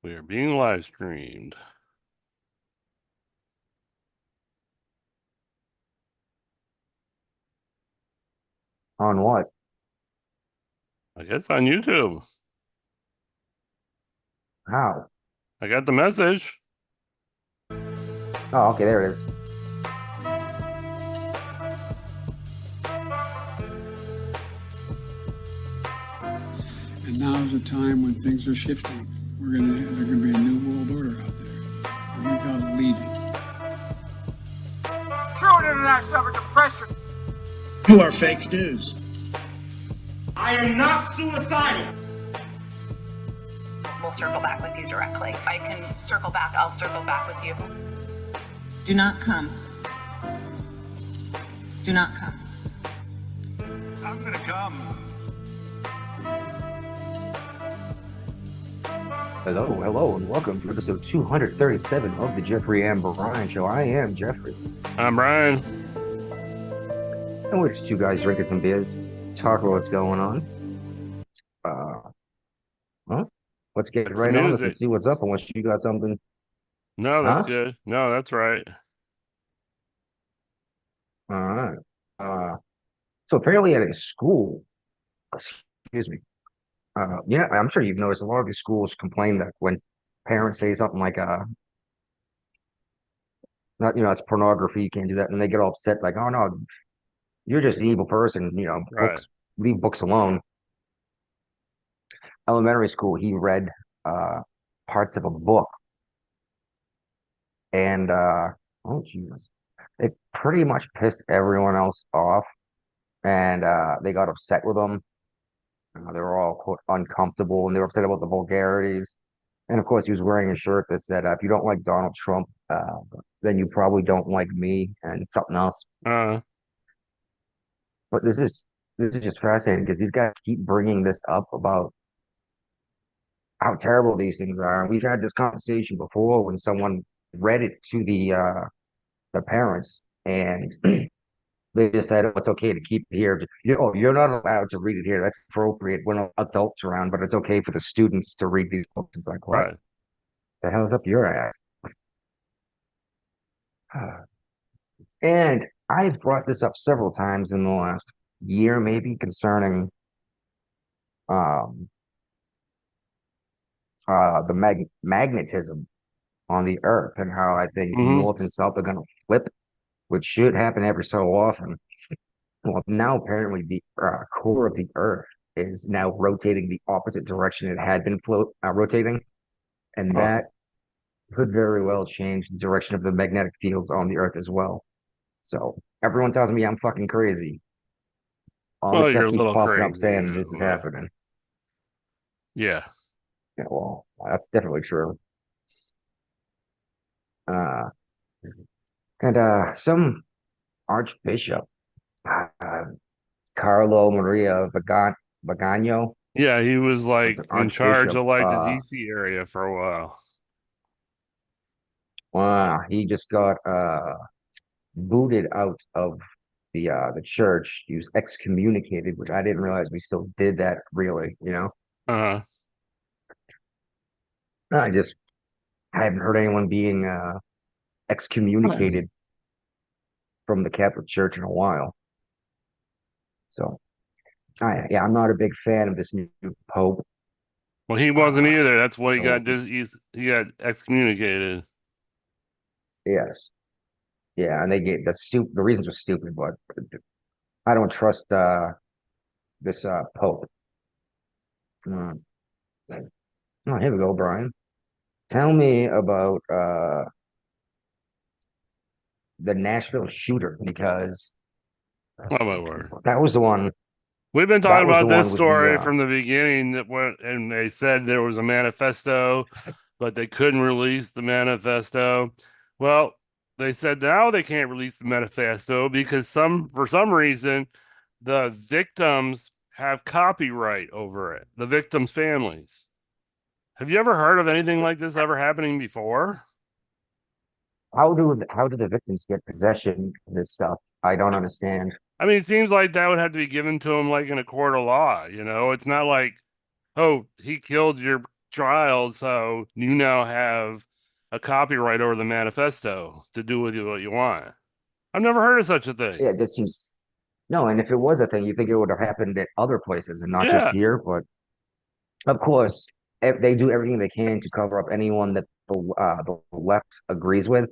We are being live streamed. On what? I guess on YouTube. How? I got the message. Oh, okay, there it is. And now is the time when things are shifting. There's gonna be a new world order out there. And we gotta lead it. True internet suffered depression. You are fake news. I am not suicidal. We'll circle back with you directly. If I can circle back, I'll circle back with you. Do not come. Do not come. I'm gonna come. Hello, and welcome to episode 237 of the Jeffrey and Brian Show. I am Jeffrey, I'm Brian. and we're just two guys drinking some beers, talk about what's going on. Well, let's get It's right on this and music. see what's up. Unless you got something, No, that's huh? good. No, that's right. All right. So apparently at a school, excuse me. I'm sure you've noticed a lot of these schools complain that when parents say something like, not, it's pornography, you can't do that, and they get all upset, like, oh no, you're just an evil person, Right. leave books alone. Elementary school, he read parts of a book, and oh Jesus, it pretty much pissed everyone else off, and they got upset with him. They were all quote uncomfortable, and they were upset about the vulgarities. And of course, he was wearing a shirt that said, "If you don't like Donald Trump, then you probably don't like me," and something else. Uh, But this is just fascinating because these guys keep bringing this up about how terrible these things are. And we've had this conversation before when someone read it to the parents, and they just said, "Oh, it's okay to keep it here. You're not allowed to read it here. That's appropriate when adults around, but it's okay for the students to read these books." It's like, what right. the hell's up your ass? And I've brought this up several times in the last year, maybe concerning um, the magnetism on the Earth and how I think Mm-hmm. North and South are going to flip, which should happen every so often. Well, now apparently the core of the Earth is now rotating the opposite direction it had been rotating, and Oh, that could very well change the direction of the magnetic fields on the Earth as well. So everyone tells me I'm fucking crazy. All this well, stuff you're a keeps little popping up crazy. saying this is happening. Yeah. Yeah, well, that's definitely true. Uh, and some archbishop, uh, Carlo Maria Vigano, Yeah, he was was like an in charge archbishop. of like the DC area for a while. He just got booted out of the church. He was excommunicated, which I didn't realize we still did that. Really. Uh, I haven't heard anyone being excommunicated from the Catholic Church in a while. So, I'm not a big fan of this new pope. well, he wasn't Uh, either. That's why he so we'll got see. he got excommunicated. Yes, yeah, and they get the reasons are stupid, but I don't trust this pope. Mm. Oh, here we go, Brian. Tell me about the Nashville shooter because Oh my word. that was the one. We've been That talking was the about this one with the story from the beginning that went and they said there was a manifesto, but they couldn't release the manifesto. Well, they said now they can't release the manifesto because for some reason the victims have copyright over it, the victims' families. Have you ever heard of anything like this ever happening before? how do the victims get possession of this stuff? I don't understand. I mean, it seems like that would have to be given to them like in a court of law, you know? It's not like, oh, he killed your trial, so you now have a copyright over the manifesto to do with it what you want. I've never heard of such a thing. Yeah, it just seems no. And if it was a thing, you think it would have happened at other places and not just Yeah, here. But of course, they do everything they can to cover up anyone that the left agrees with.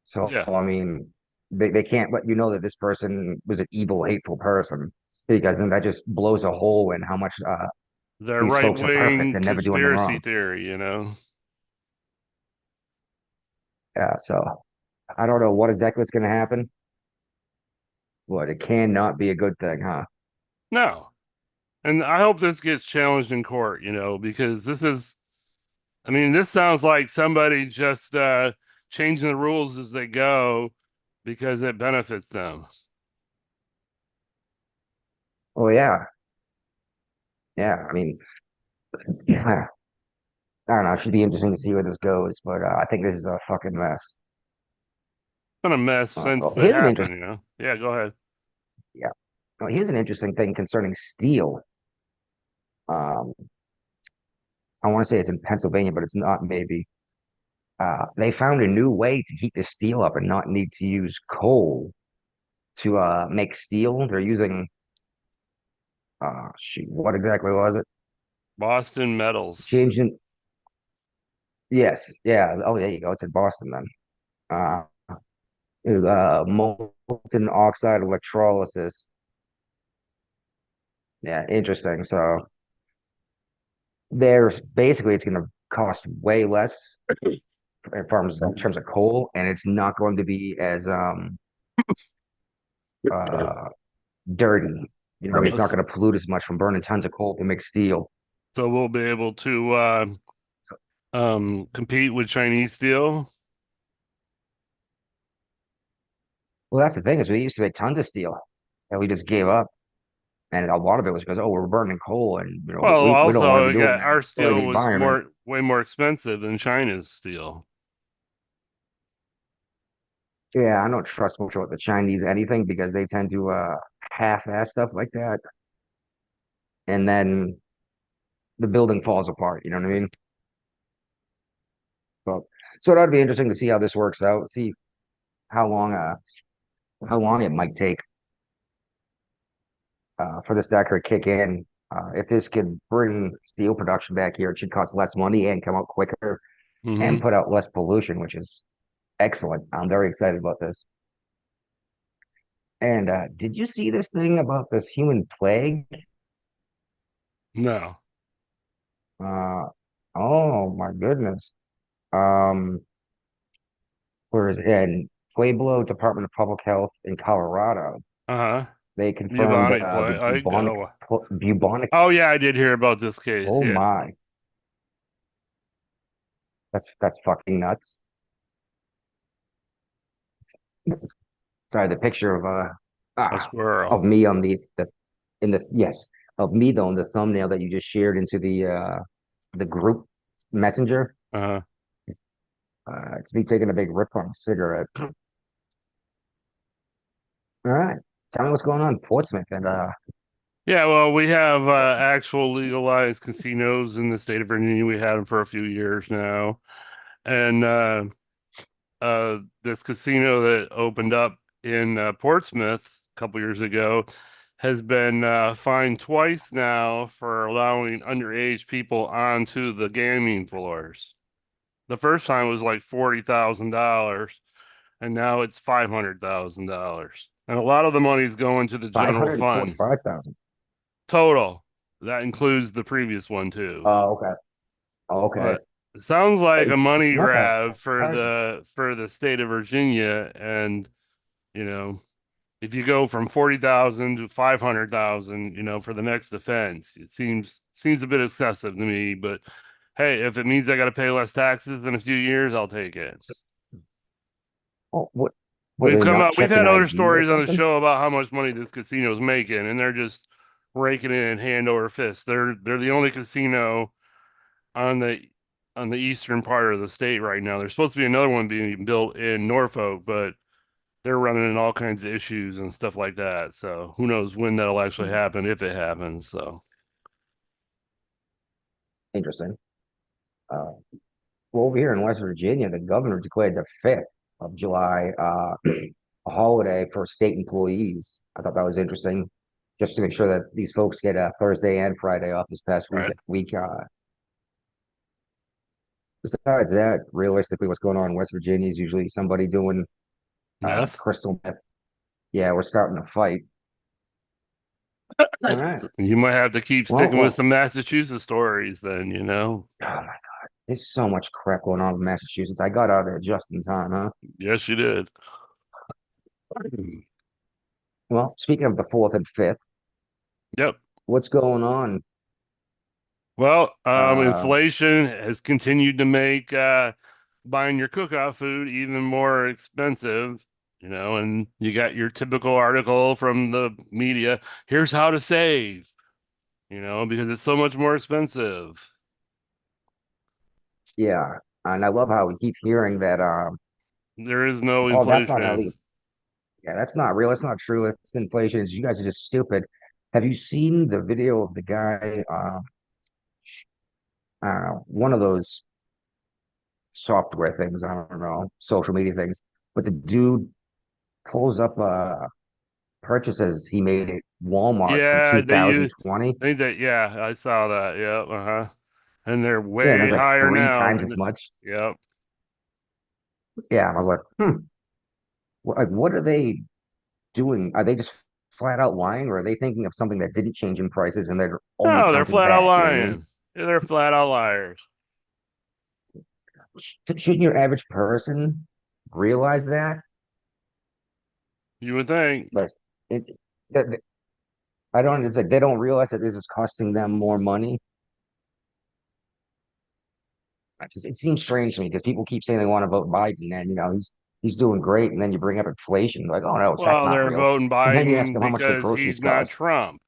So yeah. I mean, they can't let you know that this person was an evil, hateful person because then that just blows a hole in how much The these right folks are perfect wing and never do anything conspiracy wrong. theory, you know. Yeah, so I don't know what exactly is going to happen, but it cannot be a good thing, huh? No. And I hope this gets challenged in court, you know, because this is, I mean, this sounds like somebody just changing the rules as they go because it benefits them. Oh yeah, yeah. I mean, yeah. I don't know. It should be interesting to see where this goes, but I think this is a fucking mess. Been a mess since Well, it here's an happened, interesting, you know. Yeah, go ahead. yeah. Well, here's an interesting thing concerning steel. Um, I want to say it's in Pennsylvania, but it's not. Maybe they found a new way to heat the steel up and not need to use coal to make steel. They're using shoot, what exactly was it? Boston Metals. Changing. Yes, yeah. Oh, there you go. It's in Boston then. Uh, molten oxide electrolysis. Yeah, interesting. So there's basically it's going to cost way less in terms of coal, and it's not going to be as uh dirty. You know, what I mean, it's not going to pollute as much from burning tons of coal to make steel. So we'll be able to compete with Chinese steel. Well, that's the thing is we used to make tons of steel, and we just gave up. And a lot of it was because oh, we're burning coal, and you know Well, we don't want to also, be doing yeah, that. our It's destroying steel the was environment. way more expensive than China's steel. Yeah, I don't trust much about the Chinese anything because they tend to half-ass stuff like that, and then the building falls apart. You know what I mean? But so that'd be interesting to see how this works out. See how long how long it might take for this to actually kick in. If this could bring steel production back here, it should cost less money and come out quicker and Hmm. put out less pollution, which is excellent. I'm very excited about this. And did you see this thing about this human plague? No. Uh, oh my goodness. Um, where is it? In Pueblo Department of Public Health in Colorado, Uh-huh. they confirmed Bubonic the plague. bubonic. Oh yeah, I did hear about this case. Oh Yeah. my, that's fucking nuts. Sorry, the picture of A ah of squirrel. me on the in the yes of me though in the thumbnail that you just shared into the group messenger. Uh-huh. It's me taking a big rip on a cigarette. All right, tell me what's going on in Portsmouth and Yeah, well, we have actual legalized casinos in the state of Virginia. We had them for a few years now. And this casino that opened up in Portsmouth a couple years ago has been fined twice now for allowing underage people onto the gaming floors. The first time was like $40,000, and now it's $500,000. And a lot of the money is going to the five general hundred fund forty-five thousand. total. That includes the previous one too. Oh, okay. Oh, okay. But it sounds Hey, like a it's money not that grab hard. for the state of Virginia, and you know, if you go from 40,000 to 500,000, you know, for the next offense, it seems a bit excessive to me, but hey, if it means I got to pay less taxes in a few years, I'll take it. Oh, what? Were they not We've checking had other IDs or stories on the something? show about how much money this casino's making, and they're just raking it in hand over fist. They're the only casino on the eastern part of the state right now. There's supposed to be another one being built in Norfolk, but they're running into all kinds of issues and stuff like that. So who knows when that'll actually happen, if it happens. So Interesting. Well, over here in West Virginia, the governor declared the 5th of July a holiday for state employees. I thought that was interesting, just to make sure that these folks get Thursday and Friday off this past Right. week. Besides that, realistically, what's going on in West Virginia is usually somebody doing Yes. crystal meth. Yeah, we're starting a fight. All right. You might have to keep Well, sticking well, with some Massachusetts stories then, you know? oh my God, there's so much crap going on in Massachusetts. I got out of there just in time, huh? Yes, you did. Well, speaking of the 4th and 5th, Yep. what's going on? Well, Uh, inflation has continued to make buying your cookout food even more expensive, you know, and you got your typical article from the media, here's how to save, you know, because it's so much more expensive. yeah, and I love how we keep hearing that. There is no Oh, that's not how inflation. the. Yeah, that's not real. That's not true. It's inflation. You guys are just stupid. Have you seen the video of the guy? I don't know, one of those software things. I don't know, social media things. But the dude pulls up purchases he made at Walmart from Yeah, they use 2020. think that yeah, I saw that. Yep, uh-huh. And they're Yeah, and it way was like higher three now. times as much. Yep. Yeah, I was like, like what are they doing? Are they just flat out lying, or are they thinking of something that didn't change in prices and they're only No, they're counting flat out that? You know what I mean? lying. Yeah, they're flat out liars. Shouldn't your average person realize that? You would think. Like, it, that I don't. It's like they don't realize that this is costing them more money. It seems strange to me because people keep saying they want to vote Biden, and he's doing great, and then you bring up inflation, like, oh no, that's Well, not they're real. voting And then you ask Biden them how much their because groceries he's not cost. Trump.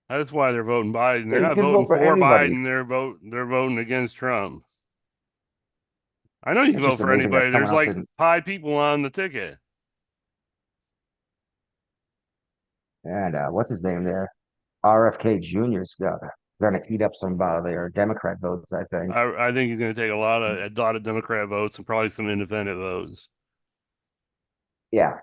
That's why they're voting Biden. They're They not could voting vote for for anybody. Biden. They're voting against Trump. I know you can It's vote just for amazing that anybody. someone There's else like didn't. 5 people on the ticket. And what's his name there? RFK Jr.'s gonna eat up some their Democrat votes, I think. I think he's going to take a lot of Democrat votes and probably some independent votes. Yeah.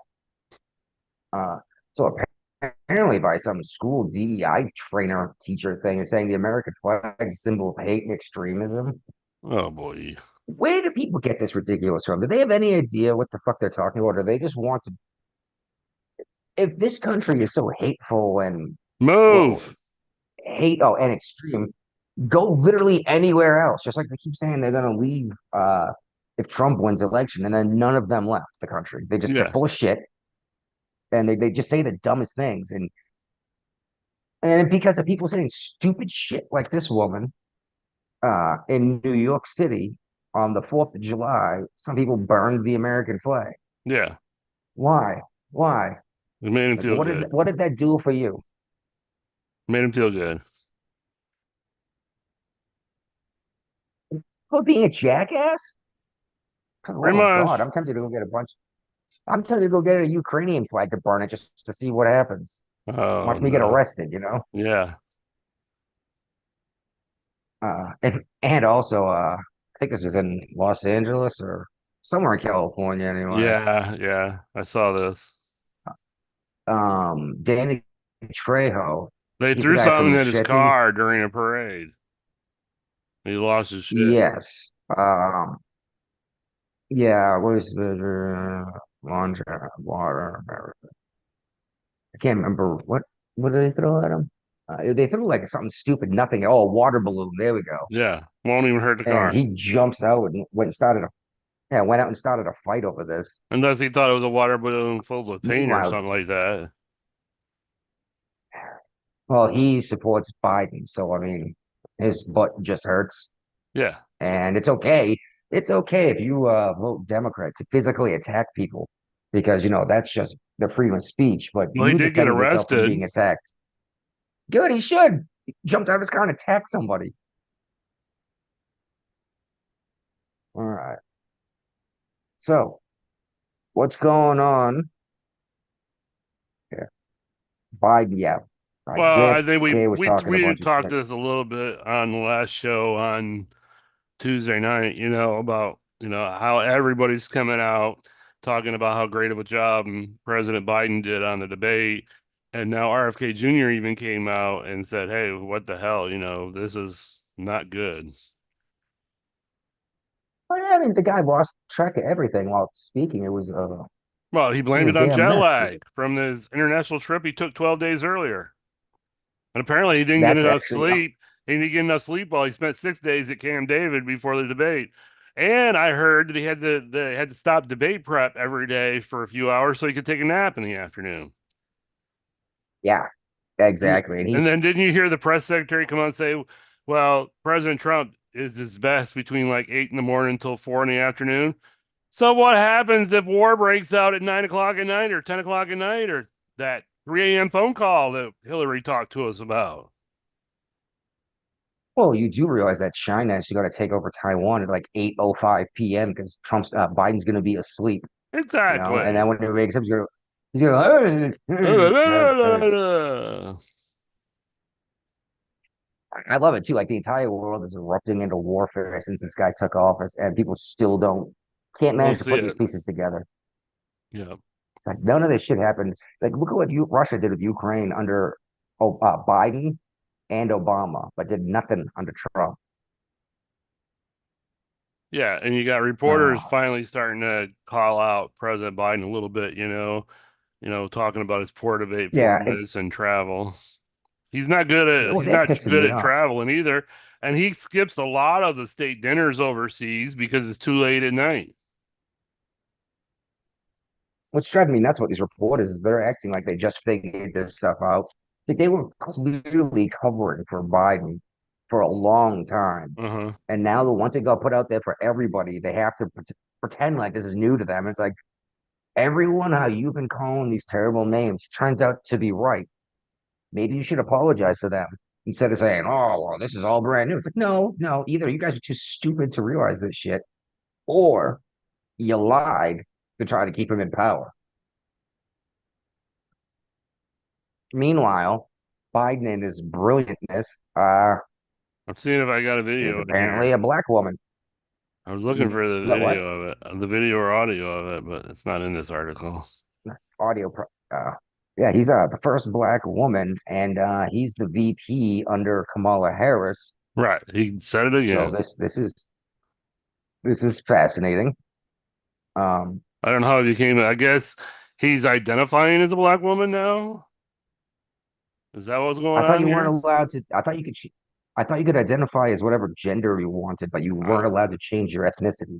Uh, so apparently by some school DEI trainer teacher thing is saying the American flag is a symbol of hate and extremism. Oh boy. Where do people get this ridiculous from? Do they have any idea what the fuck they're talking about? Or they just want to? If this country is so hateful and well, Move. and extreme, go literally anywhere else. Just like they keep saying they're gonna leave if Trump wins election, and then none of them left the country. They're Yeah. full of shit, and they just say the dumbest things. And because of people saying stupid shit like this woman in New York City on the 4th of July, some people burned the American flag. Yeah. Why? Why? It made him Like, feel good. what did that do for you? Made him feel good. For being a jackass? Oh Pretty my God, much. I'm tempted to go get a bunch. I'm tempted to go get a Ukrainian flag to burn it just to see what happens. Oh Watch me get no. arrested. Yeah. And also, I think this was in Los Angeles or somewhere in California anyway. Yeah. Yeah. I saw this. Danny Trejo, They he's the threw guy something from at his Machete. car during a parade. He lost his shit. Yes. Yeah, what was the laundry water? I can't remember what did they throw at him? They threw like something stupid, nothing. Oh, a water balloon. There we go. Yeah. Won't even hurt the And car. he jumps out and went out and started a fight over this. Unless he thought it was a water balloon full of paint or Meanwhile, something like that. well, he supports Biden, so I mean, his butt just hurts, Yeah. and it's okay. It's okay if you vote Democrat to physically attack people because that's just the freedom of speech. But Well, he you did get defending yourself from being arrested. attacked. Good, he should. He jumped out of his car and attacked somebody. All right. So, what's going on here? Biden, yeah. Well, I think JFK was talking a we bunch had of talked shit. this a little bit on the last show on Tuesday night, about, how everybody's coming out talking about how great of a job President Biden did on the debate. And now RFK Jr. even came out and said, hey, what the hell? This is not good. But yeah, I mean, the guy lost track of everything while speaking. Well, he It was blamed a it on damn jet mess, dude. lag from his international trip he took 12 days earlier. And apparently he didn't get That's enough actually sleep. He didn't get enough sleep while he spent 6 days at Camp David before the debate. And I heard that he had to stop debate prep every day for a few hours so he could take a nap in the afternoon. yeah, And, exactly. And and he's then didn't you hear the press secretary come out and say, well, President Trump is his best between like 8 in the morning until 4 in the afternoon. So what happens if war breaks out at 9 o'clock at night or 10 o'clock at night or that 3 a.m. phone call that Hillary talked to us about? well, you do realize that China is going to take over Taiwan at like 8:05 p.m. because Biden's going to be asleep, and then Exactly. when he wakes up, he's going to. I love it too. Like the entire world is erupting into warfare since this guy took office, and people still can't Don't manage to see put these it. pieces together. Yeah. It's like none of this shit happened. It's like look at what Russia did with Ukraine under Biden and Obama, but did nothing under Trump. Yeah, and you got reporters Uh, finally starting to call out President Biden a little bit, talking about his poor debate yeah, performance and travel. He's they're not pissing good me at off. traveling either. And he skips a lot of the state dinners overseas because it's too late at night. What's driving me nuts about these reporters is they're acting like they just figured this stuff out. Like they were clearly covering for Biden for a long time. Uh-huh. And now the once it got put out there for everybody, they have to pretend like this is new to them. It's like everyone how you've been calling these terrible names turns out to be right. Maybe you should apologize to them instead of saying, "Oh, well, this is all brand new." It's like, no, no, either you guys are too stupid to realize this shit, or you lied to try to keep him in power. Meanwhile, Biden and his brilliantness I'm seeing if I got a is video in apparently a here. black woman. I was looking for the What? video of it, the video or audio of it, but it's not in this article. Audio. Yeah, he's the first black woman, and he's the VP under Kamala Harris. Right. He said it So again. this is fascinating. Um, I don't know how he became, I guess he's identifying as a black woman now. Is that what's I going thought on you weren't here? allowed to. I thought you could identify as whatever gender you wanted, but you Uh, weren't allowed to change your ethnicity.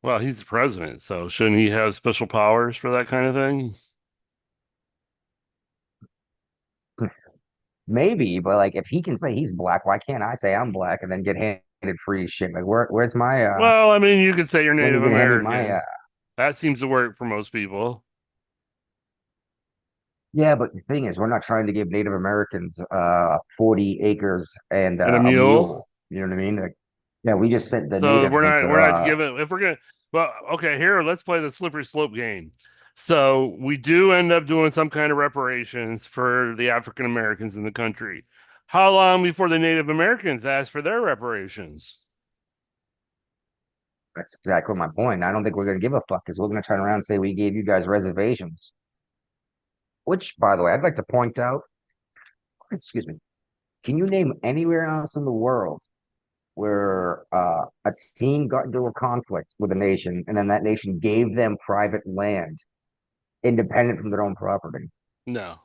well, he's the president, so shouldn't he have special powers for that kind of thing? Maybe, but like if he can say he's black, why can't I say I'm black and then get handed free shit? Like where's my Well, I mean, you could say you're when are you Native gonna hand me my American. That seems to work for most people. yeah, but the thing is we're not trying to give Native Americans 40 acres and And a a mule. mule. You know what I mean? Like, yeah, we just sent the So natives into we're not giving if we're gonna well, okay, here, let's play the slippery slope game. So we do end up doing some kind of reparations for the African Americans in the country. How long before the Native Americans ask for their reparations? that's exactly my point. I don't think we're gonna give a fuck because we're gonna turn around and say we gave you guys reservations. Which, by the way, I'd like to point out, excuse me, can you name anywhere else in the world where a team got into a conflict with a nation and then that nation gave them private land independent from their own property? No.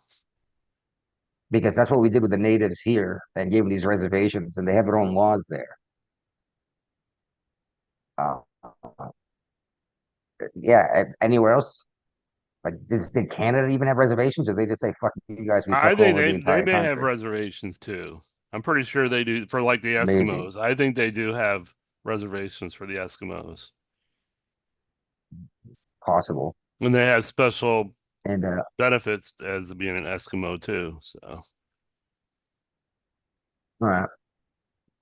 Because that's what we did with the natives here and gave them these reservations and they have their own laws there. Uh, yeah, anywhere else? Like, did Canada even have reservations, or they just say, "Fuck you guys, we I took think over the they entire may have country"? reservations too. I'm pretty sure they do for like the Maybe Eskimos. I think they do have reservations for the Eskimos. possible. And they have special And benefits as being an Eskimo too. So all right,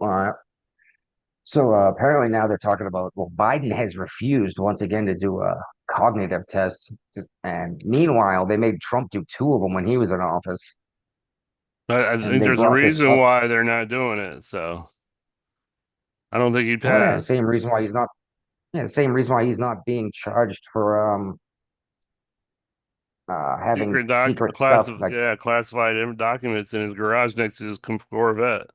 all right. So apparently now they're talking about, well, Biden has refused once again to do a cognitive test, and meanwhile they made Trump do two of them when he was in office. I and think they there's a brought this reason up. why they're not doing it. So I don't think he'd Oh yeah, pass. same reason why he's not. Yeah, the same reason why he's not being charged for having Secret secret stuff. Like, classified documents in his garage next to his Corvette.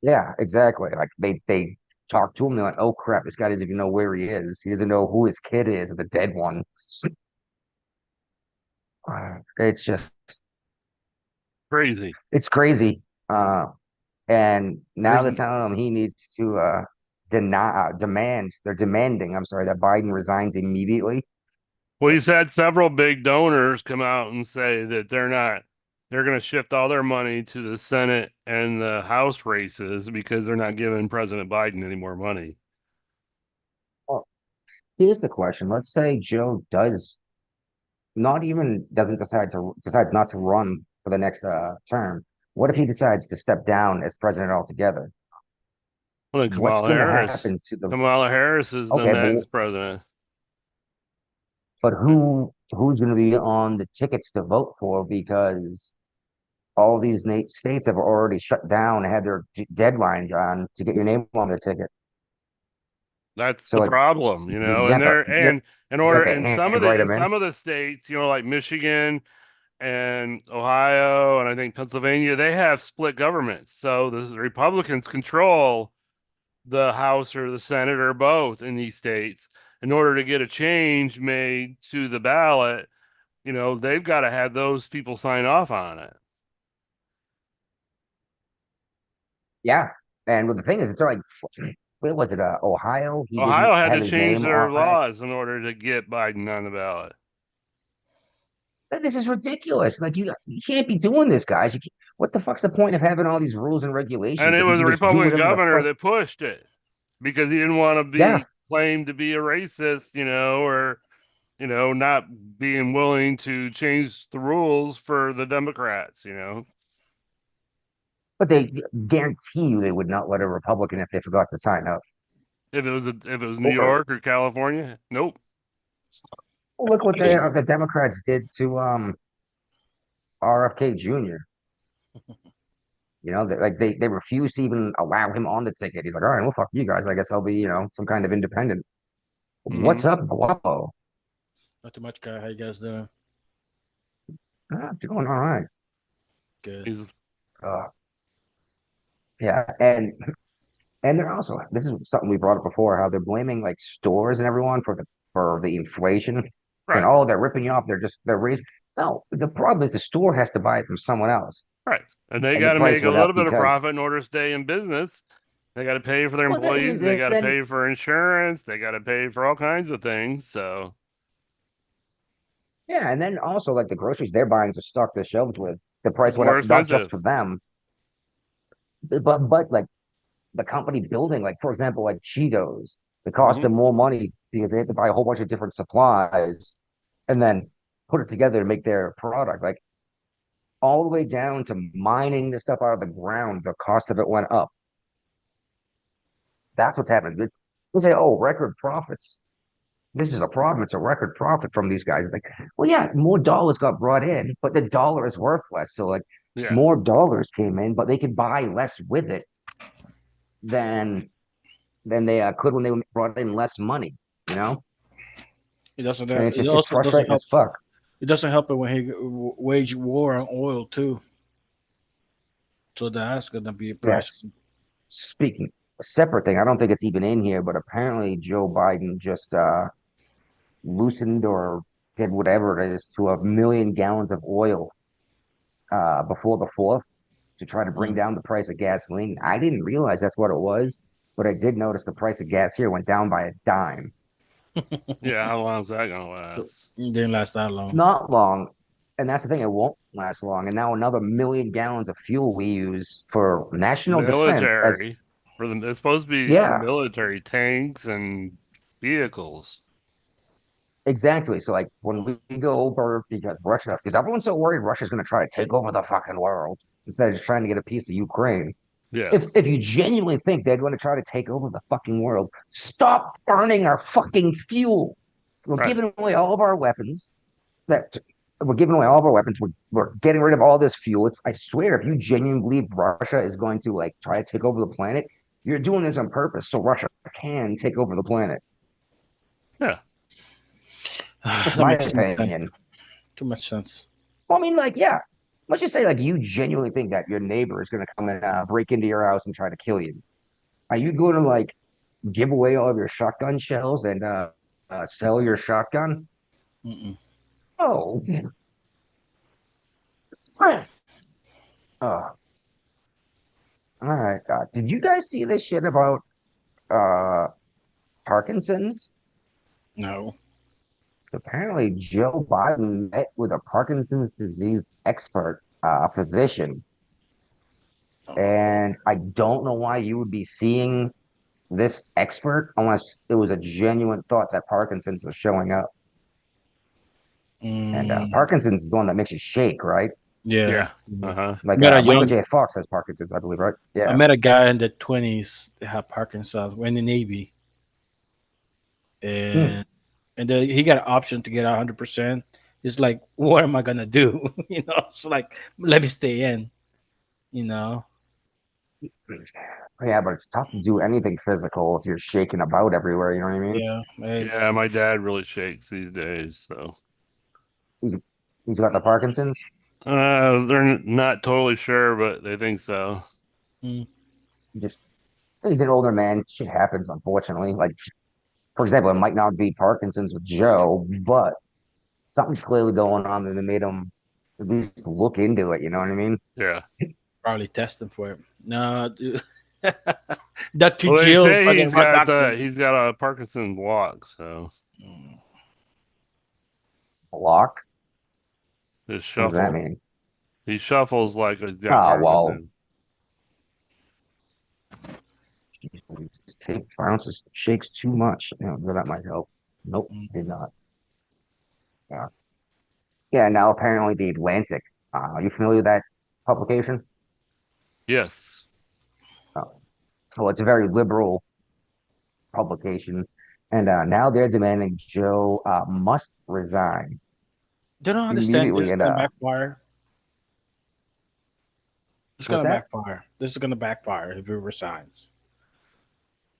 yeah, exactly. Like they talk to him, they're like, oh crap, this guy doesn't even know where he is. He doesn't know who his kid is, the dead one. It's just Crazy. it's crazy. And now they're There's telling him he needs to demand. They're demanding. I'm sorry, that Biden resigns immediately. Well, he's had several big donors come out and say that they're going to shift all their money to the Senate and the House races because they're not giving President Biden any more money. Well, here's the question. Let's say Joe does not even doesn't decides not to run for the next term. What if he decides to step down as president altogether? Well, then What's going to happen to the Kamala Harris is the okay, next president. but who's going to be on the tickets to vote for? Because all these states have already shut down and had their deadline on to get your name on the ticket. That's So the like problem, you and have to they're and in you have order to handwrite in them in. some of the states, like Michigan and Ohio and I think Pennsylvania, they have split governments. So the Republicans control the House or the Senate or both in these states. In order to get a change made to the ballot, they've got to have those people sign off on it. Yeah, and well, the thing is, it's like where was it? Ohio. He didn't Ohio had have to his change name their on it. laws in order to get Biden on the ballot. This is ridiculous. Like you can't be doing this, guys. What the fuck's the point of having all these rules and And regulations it if you was can a just do Republican whatever the governor fuck? that pushed it because he didn't want to Yeah, be claimed to be a racist, or not being willing to change the rules for the Democrats. but they guarantee you they would not let a Republican if they forgot to sign up. If it was New Or York or California, nope. look what the Democrats did to RFK Jr. They refused to even allow him on the ticket. He's like, all right, well, fuck you guys. I guess I'll be, some kind of independent. Hmm. What's up, Guapo? Not too much, guy. How you guys doing? Doing all right. Good. He's Uh, yeah, and they're also this is something we brought up before, how they're blaming like stores and everyone for the inflation. And right, oh, they're ripping you off. They're raising. No, the problem is the store has to buy it from someone else, right, and they and the got to price make a went up little bit of because profit in order to stay in business. They got to pay for their well, employees. They got to then pay for insurance. They got to pay for all kinds of things. So yeah, and then also like the groceries they're buying to stock their shelves with, the it's price went more up not just expensive. for them, but like the company building, like for example, like Cheetos, it cost Hmm. them more money because they had to buy a whole bunch of different supplies and then put it together to make their product. Like all the way down to mining the stuff out of the ground, the cost of it went up. That's what's happening. They say, oh, record profits. This is a problem. It's a record profit from these guys. Like, well, yeah, more dollars got brought in, but the dollar is worth less. So like Yeah, more dollars came in, but they could buy less with it than they could when they brought in less money, you know? It doesn't. And It it's also doesn't frustrating help. as fuck. It doesn't help it when he wage war on oil too. So that's gonna be a price. Yes. Speaking a separate thing, I don't think it's even in here, but apparently Joe Biden just loosened or did whatever it is to 1 million gallons of oil before the fourth to try to bring Mm. down the price of gasoline. I didn't realize that's what it was, but I did notice the price of gas here went down by a dime. yeah. How long is that gonna last? It didn't last that long. Not long. And that's the thing, it won't last long. And now another 1 million gallons of fuel we use for national defense as Military it's supposed to be for yeah, military tanks and vehicles. exactly. So like when we go over because everyone's so worried Russia's gonna try to take over the fucking world instead of just trying to get a piece of Ukraine. Yeah, If you genuinely think they're going to try to take over the fucking world, stop burning our fucking fuel. We're right. giving away all of our weapons that we're giving away all of our weapons. We're getting rid of all this fuel. I swear, if you genuinely believe Russia is going to like try to take over the planet, you're doing this on purpose so Russia can take over the planet. Yeah. That's That my makes too much sense. opinion. Too much sense. Well, I mean, like, yeah. Let's just say, like, you genuinely think that your neighbor is going to come and break into your house and try to kill you. Are you going to like give away all of your shotgun shells and sell your shotgun? Mm-mm. Oh, oh. All right. Did you guys see this shit about uh Parkinson's? No. So apparently Joe Biden met with a Parkinson's disease expert, physician, and I don't know why you would be seeing this expert unless it was a genuine thought that Parkinson's was showing up. And Parkinson's is the one that makes you shake, right? Yeah. Uh-huh. Like Met a Michael young- J. Fox has Parkinson's, I believe, right? I Yeah. met a guy in the 20s that had Parkinson's in the Navy. And then he got an option to get 100%. It's like, what am I going to do? It's like, let me stay in, Yeah, but it's tough to do anything physical if you're shaking about everywhere. You know what I mean? Yeah. Hey, Yeah, my dad really shakes these days, so He's got the Parkinson's. they're not totally sure, but they think so. Just he's an older man. Shit happens, unfortunately. Like, for example, it might not be Parkinson's with Joe, but something's clearly going on that made him at least look into it. You know what I mean? Yeah. probably testing for it. No, dude. Dr. Well, they Jill. say he's got a Parkinson's walk, so Block. just What does that shuffle. mean? He shuffles like he's Oh, got well. Parkinson's. Just takes bounces, shakes too much. That might help. Nope, did not. Yeah. Yeah. Now apparently the Atlantic. Are you familiar with that publication? Yes. Well, it's a very liberal publication, and now they're demanding Joe must resign They don't understand immediately. this is And going to backfire. It's going what's to that? backfire. This is going to backfire if he resigns.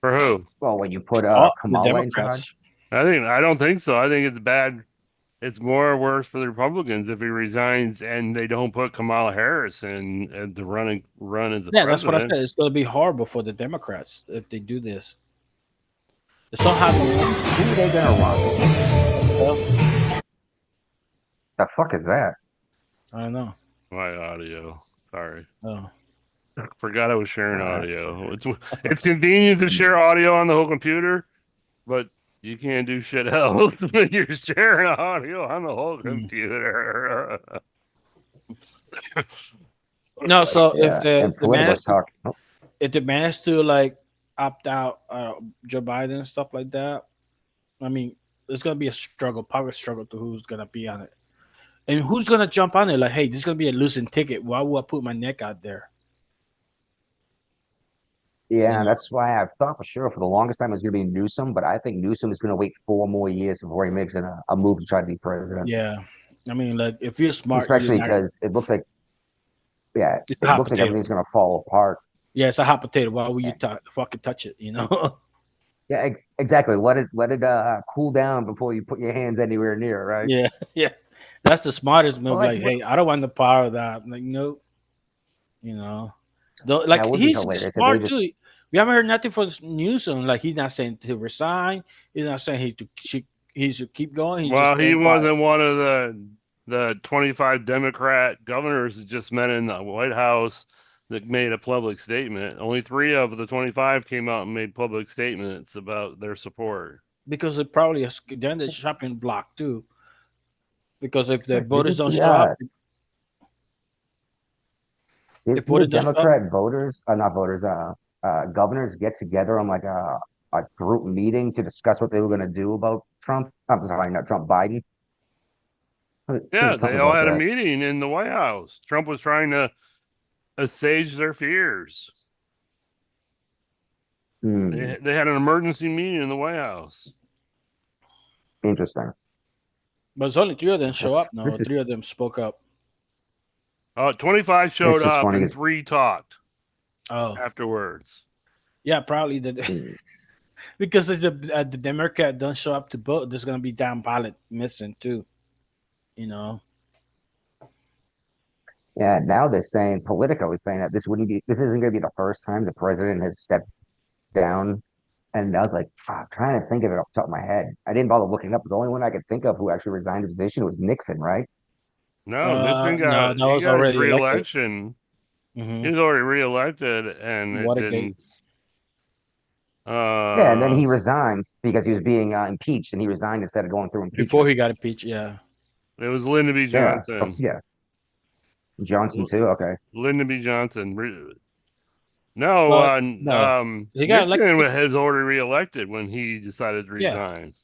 For who? Well, when you put The Kamala in charge, Democrats. I don't think so. I think it's bad. It's more worse for the Republicans if he resigns and they don't put Kamala Harris in at the run as the president. That's what I said. It's going to be horrible for the Democrats if they do this. It's so hard. who are they gonna run? The fuck is that? I don't know. My audio. Sorry. Oh. Forgot I was sharing Alright. audio. It's convenient to share audio on the whole computer, but you can't do shit else when you're sharing audio on the whole computer. No, so Yeah, and Politico's talking. if they manage to like opt out Joe Biden and stuff like that, I mean, it's gonna be a struggle, power struggle to who's gonna be on it, and who's gonna jump on it. Like, hey, this is gonna be a losing ticket. Why would I put my neck out there? Yeah, that's why I thought for sure for the longest time it was going to be Newsom, but I think Newsom is going to wait 4 more years before he makes a move to try to be president. Yeah, I mean, like if you're smart, Especially you're not- because it looks like, yeah, It's it a hot looks like potato. everything's going to fall apart. yeah, it's a hot potato. Why would you fucking touch it? Yeah, exactly. Let it cool down before you put your hands anywhere near, it, right? Yeah. That's the smartest move. Well, like, like, hey, I don't want the power of that. I'm like, nope. Don't, like That would be he's hilarious if they smart just- too. We haven't heard nothing from Newsom. Like he's not saying to resign. He's not saying he should keep going. He's Well, just he staying quiet. wasn't one of the 25 Democrat governors that just met in the White House that made a public statement. Only 3 of the 25 came out and made public statements about their support. because it probably is then the shopping block too. Because if the Yeah, voters don't didn't show the, up, Did If the voters don't show up- Democrat voters, not voters, governors get together on like a group meeting to discuss what they were going to do about Trump? I'm sorry, not Trump, Biden. Yeah, Something they all about had a that. meeting in the White House. Trump was trying to assuage their fears. Hmm, They had an emergency meeting in the White House. interesting. But it's only 3 of them show up. No, This is 3 of them spoke up. 25 showed just up funny and 'cause- 3 talked Oh, afterwards. yeah, probably the because if the Democrat don't show up to vote, there's gonna be down ballot missing too. You know. Yeah, now they're saying Politico is saying that this isn't gonna be the first time the president has stepped down. And I was like, fuck, trying to think of it off the top of my head. I didn't bother looking up, but the only one I could think of who actually resigned the position was Nixon, right? No, Nixon No, got that was his already elected. re-election. Mhm. He was already re-elected, and it Watergate. didn't. Yeah, and then he resigned because he was being impeached, and he resigned instead of going through impeachment. Before he got impeached, yeah. It was Lyndon B. Yeah, Johnson. yeah. Johnson too. Okay. Lyndon B. Johnson. No, But, no. He got Nixon elected. has already re-elected when he decided to Yeah. resign.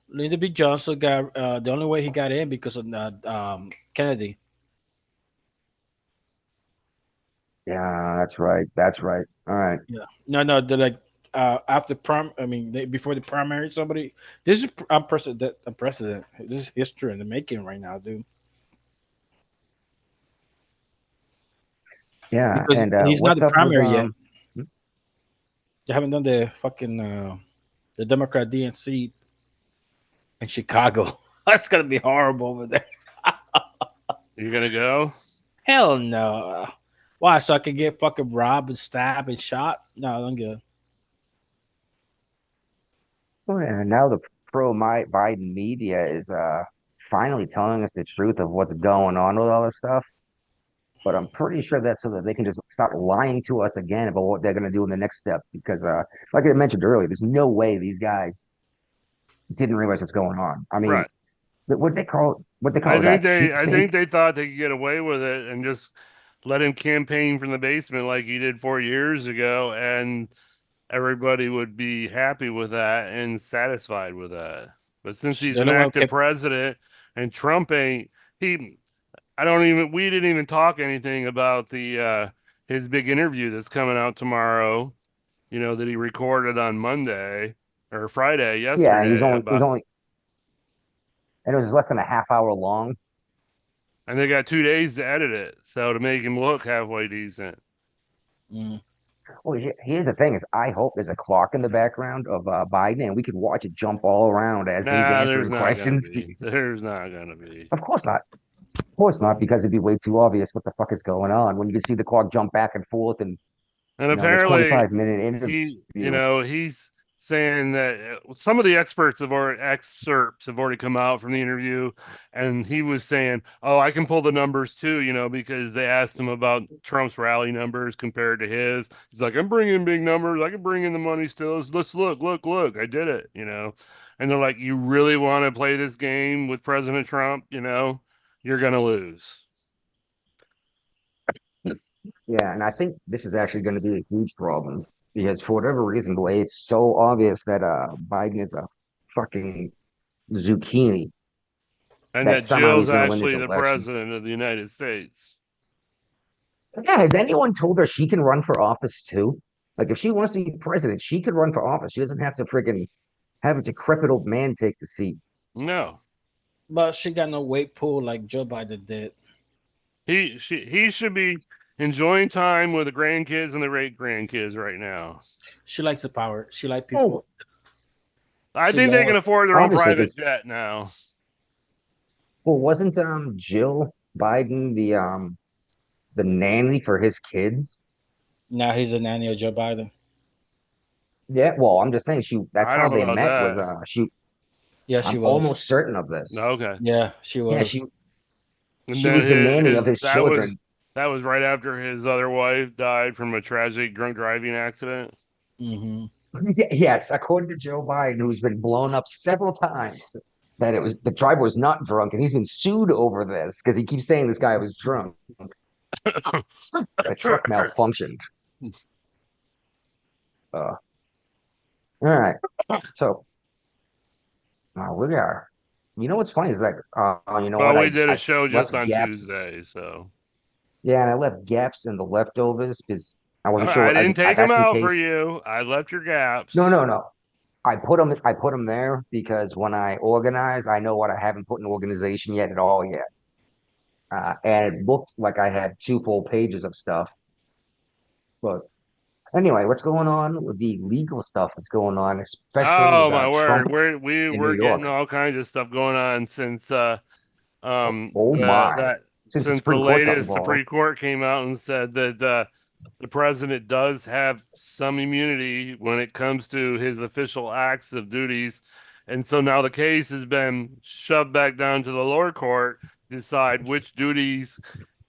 Lyndon B. Johnson got the only way he got in because of Kennedy. Yeah, that's right. That's right. All right. Yeah. No, they're like after before the primary, somebody. This is unprecedented. This is history in the making right now, dude. Yeah, Because and he's not what's the up primary with, yet. They haven't done the fucking the Democrat DNC in Chicago. That's gonna be horrible over there. You gonna go? Hell no. Why? So I can get fucking robbed and stabbed and shot? No, I'm good. Oh, yeah, now the Biden media is finally telling us the truth of what's going on with all this stuff. But I'm pretty sure that's so that they can just stop lying to us again about what they're going to do in the next step. Because, like I mentioned earlier, there's no way these guys didn't realize what's going on. I mean, Right. what they call I think that? I think they thought they could get away with it and just let him campaign from the basement like he did 4 years ago, and everybody would be happy with that and satisfied with that. But since he's They an don't wanna active keep- president and Trump ain't, we didn't even talk anything about the his big interview that's coming out tomorrow, that he recorded on Monday or Friday yesterday. Yeah, and it was less than a half hour long. And they got 2 days to edit it, so to make him look halfway decent. Mm. Well, here's the thing: is I hope there's a clock in the background of Biden, and we could watch it jump all around as he's Nah, there's answering not questions. gonna be. There's not gonna be. Of course not. Of course not, because it'd be way too obvious what the fuck is going on when you can see the clock jump back and forth and And the apparently, 25-minute interview. he's saying that some of the excerpts have already come out from the interview, and he was saying, "Oh, I can pull the numbers too," because they asked him about Trump's rally numbers compared to his. He's like, "I'm bringing in big numbers. I can bring in the money still. Let's look. I did it," And they're like, "You really want to play this game with President Trump? You're gonna lose." Yeah, and I think this is actually going to be a huge problem because for whatever reason, the way it's so obvious that Biden is a fucking zucchini. And That that somehow Jill's he's gonna win this actually the election. president of the United States. Yeah, has anyone told her she can run for office too? Like, if she wants to be president, she could run for office. She doesn't have to freaking have a decrepit old man take the seat. No, But she got no weight pool like Joe Biden did. he should be enjoying time with the grandkids and the great grandkids right now. She likes the power. She like people. I She think they can loves- afford their own Obviously, private 'cause- jet now. Well, wasn't Jill Biden the nanny for his kids? Now he's a nanny of Joe Biden. Yeah, well, I'm just saying that's I how don't know they about met that. was she Yeah, she I'm was. almost certain of this. Okay. Yeah, she was. Yeah, she And she then was the nanny of his that children. that was right after his other wife died from a tragic drunk driving accident. hmm Yes, according to Joe Biden, who's been blown up several times, that it was the driver was not drunk, and he's been sued over this because he keeps saying this guy was drunk. The truck malfunctioned. All right, so we are. You know what's funny is that Well, we did a show just left on gaps. Tuesday, so Yeah, and I left gaps in the leftovers because I wasn't sure. I didn't take that's them in out for case- you. I left your gaps. No. I put them there because when I organize, I know what I haven't put in organization yet at all yet. And it looked like I had 2 full pages of stuff. But anyway, what's going on with the legal stuff that's going on, especially Oh with my Trump word, in New we're getting York? all kinds of stuff going on since Oh my! that Since the since the Supreme Court got latest Supreme involved. Court came out and said that the president does have some immunity when it comes to his official acts of duties. And so now the case has been shoved back down to the lower court to decide which duties